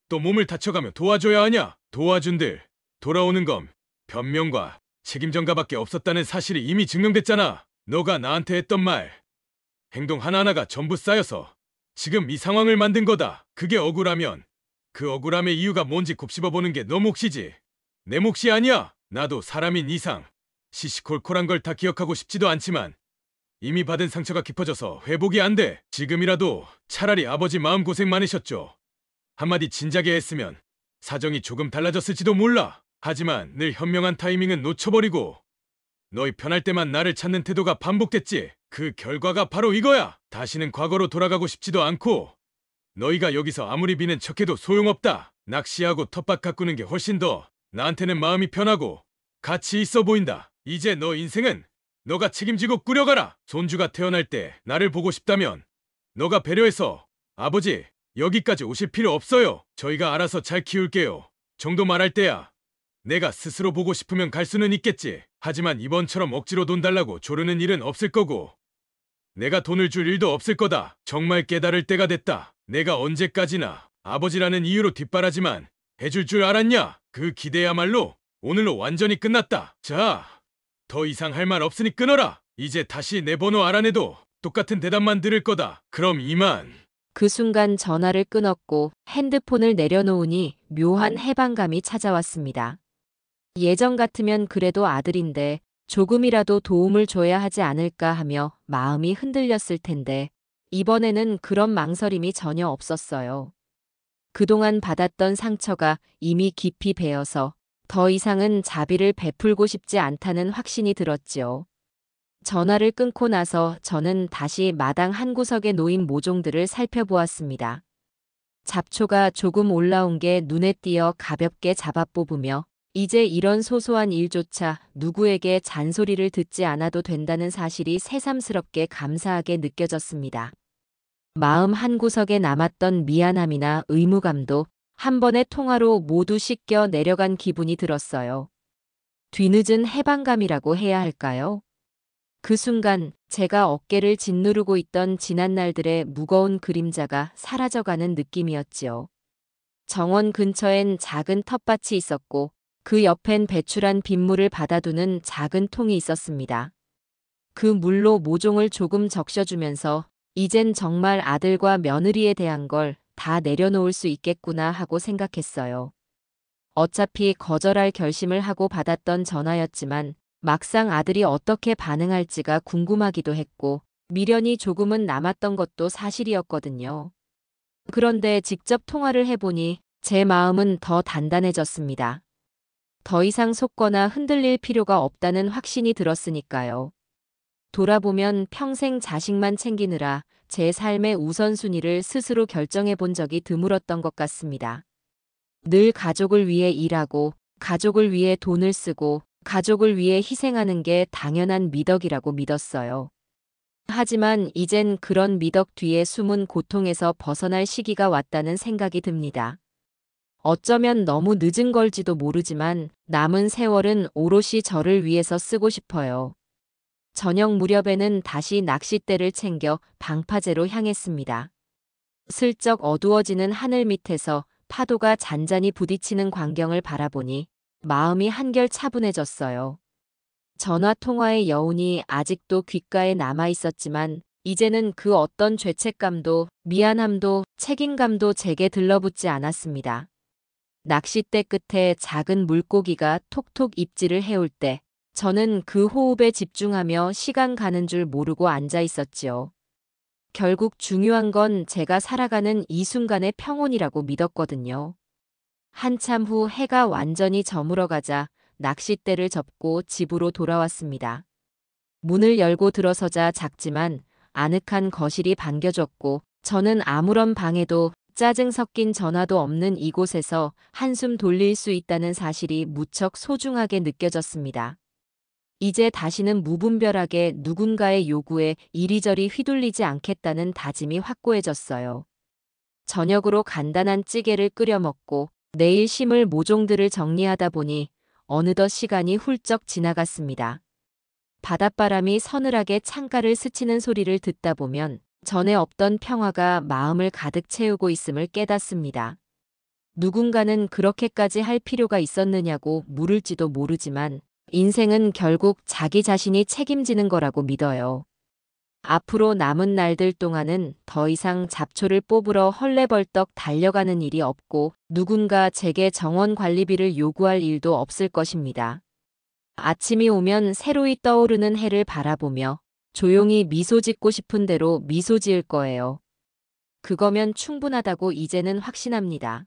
또 몸을 다쳐가며 도와줘야 하냐. 도와준들 돌아오는 건 변명과 책임전가밖에 없었다는 사실이 이미 증명됐잖아. 너가 나한테 했던 말, 행동 하나하나가 전부 쌓여서 지금 이 상황을 만든 거다. 그게 억울하면 그 억울함의 이유가 뭔지 곱씹어보는 게 너 몫이지. 내 몫이 아니야. 나도 사람인 이상 시시콜콜한 걸 다 기억하고 싶지도 않지만 이미 받은 상처가 깊어져서 회복이 안 돼. 지금이라도 차라리 아버지 마음고생 많으셨죠. 한마디 진작에 했으면 사정이 조금 달라졌을지도 몰라. 하지만 늘 현명한 타이밍은 놓쳐버리고 너희 편할 때만 나를 찾는 태도가 반복됐지. 그 결과가 바로 이거야. 다시는 과거로 돌아가고 싶지도 않고 너희가 여기서 아무리 비는 척해도 소용없다. 낚시하고 텃밭 가꾸는 게 훨씬 더 나한테는 마음이 편하고 가치 있어 보인다. 이제 너 인생은 너가 책임지고 꾸려가라. 손주가 태어날 때 나를 보고 싶다면 너가 배려해서 아버지 여기까지 오실 필요 없어요. 저희가 알아서 잘 키울게요 정도 말할 때야 내가 스스로 보고 싶으면 갈 수는 있겠지. 하지만 이번처럼 억지로 돈 달라고 조르는 일은 없을 거고 내가 돈을 줄 일도 없을 거다. 정말 깨달을 때가 됐다. 내가 언제까지나 아버지라는 이유로 뒷바라지만 해줄 줄 알았냐. 그 기대야말로 오늘로 완전히 끝났다. 자, 더 이상 할 말 없으니 끊어라. 이제 다시 내 번호 알아내도 똑같은 대답만 들을 거다. 그럼 이만. 그 순간 전화를 끊었고 핸드폰을 내려놓으니 묘한 해방감이 찾아왔습니다. 예전 같으면 그래도 아들인데 조금이라도 도움을 줘야 하지 않을까 하며 마음이 흔들렸을 텐데 이번에는 그런 망설임이 전혀 없었어요. 그동안 받았던 상처가 이미 깊이 배어서 더 이상은 자비를 베풀고 싶지 않다는 확신이 들었지요. 전화를 끊고 나서 저는 다시 마당 한 구석에 놓인 모종들을 살펴보았습니다. 잡초가 조금 올라온 게 눈에 띄어 가볍게 잡아 뽑으며 이제 이런 소소한 일조차 누구에게 잔소리를 듣지 않아도 된다는 사실이 새삼스럽게 감사하게 느껴졌습니다. 마음 한구석에 남았던 미안함이나 의무감도 한 번의 통화로 모두 씻겨 내려간 기분이 들었어요. 뒤늦은 해방감이라고 해야 할까요? 그 순간 제가 어깨를 짓누르고 있던 지난날들의 무거운 그림자가 사라져가는 느낌이었지요. 정원 근처엔 작은 텃밭이 있었고 그 옆엔 배출한 빗물을 받아두는 작은 통이 있었습니다. 그 물로 모종을 조금 적셔주면서 이젠 정말 아들과 며느리에 대한 걸 다 내려놓을 수 있겠구나 하고 생각했어요. 어차피 거절할 결심을 하고 받았던 전화였지만 막상 아들이 어떻게 반응할지가 궁금하기도 했고 미련이 조금은 남았던 것도 사실이었거든요. 그런데 직접 통화를 해보니 제 마음은 더 단단해졌습니다. 더 이상 속거나 흔들릴 필요가 없다는 확신이 들었으니까요. 돌아보면 평생 자식만 챙기느라 제 삶의 우선순위를 스스로 결정해 본 적이 드물었던 것 같습니다. 늘 가족을 위해 일하고 가족을 위해 돈을 쓰고 가족을 위해 희생하는 게 당연한 미덕이라고 믿었어요. 하지만 이젠 그런 미덕 뒤에 숨은 고통에서 벗어날 시기가 왔다는 생각이 듭니다. 어쩌면 너무 늦은 걸지도 모르지만 남은 세월은 오롯이 저를 위해서 쓰고 싶어요. 저녁 무렵에는 다시 낚싯대를 챙겨 방파제로 향했습니다. 슬쩍 어두워지는 하늘 밑에서 파도가 잔잔히 부딪히는 광경을 바라보니 마음이 한결 차분해졌어요. 전화 통화의 여운이 아직도 귓가에 남아 있었지만 이제는 그 어떤 죄책감도 미안함도 책임감도 제게 들러붙지 않았습니다. 낚싯대 끝에 작은 물고기가 톡톡 입질을 해올 때 저는 그 호흡에 집중하며 시간 가는 줄 모르고 앉아 있었지요. 결국 중요한 건 제가 살아가는 이 순간의 평온이라고 믿었거든요. 한참 후 해가 완전히 저물어가자 낚싯대를 접고 집으로 돌아왔습니다. 문을 열고 들어서자 작지만 아늑한 거실이 반겨졌고 저는 아무런 방해도 짜증 섞인 전화도 없는 이곳에서 한숨 돌릴 수 있다는 사실이 무척 소중하게 느껴졌습니다. 이제 다시는 무분별하게 누군가의 요구에 이리저리 휘둘리지 않겠다는 다짐이 확고해졌어요. 저녁으로 간단한 찌개를 끓여 먹고 내일 심을 모종들을 정리하다 보니 어느덧 시간이 훌쩍 지나갔습니다. 바닷바람이 서늘하게 창가를 스치는 소리를 듣다 보면 전에 없던 평화가 마음을 가득 채우고 있음을 깨닫습니다. 누군가는 그렇게까지 할 필요가 있었느냐고 물을지도 모르지만 인생은 결국 자기 자신이 책임지는 거라고 믿어요. 앞으로 남은 날들 동안은 더 이상 잡초를 뽑으러 헐레벌떡 달려가는 일이 없고 누군가 제게 정원 관리비를 요구할 일도 없을 것입니다. 아침이 오면 새로이 떠오르는 해를 바라보며 조용히 미소 짓고 싶은 대로 미소 지을 거예요. 그거면 충분하다고 이제는 확신합니다.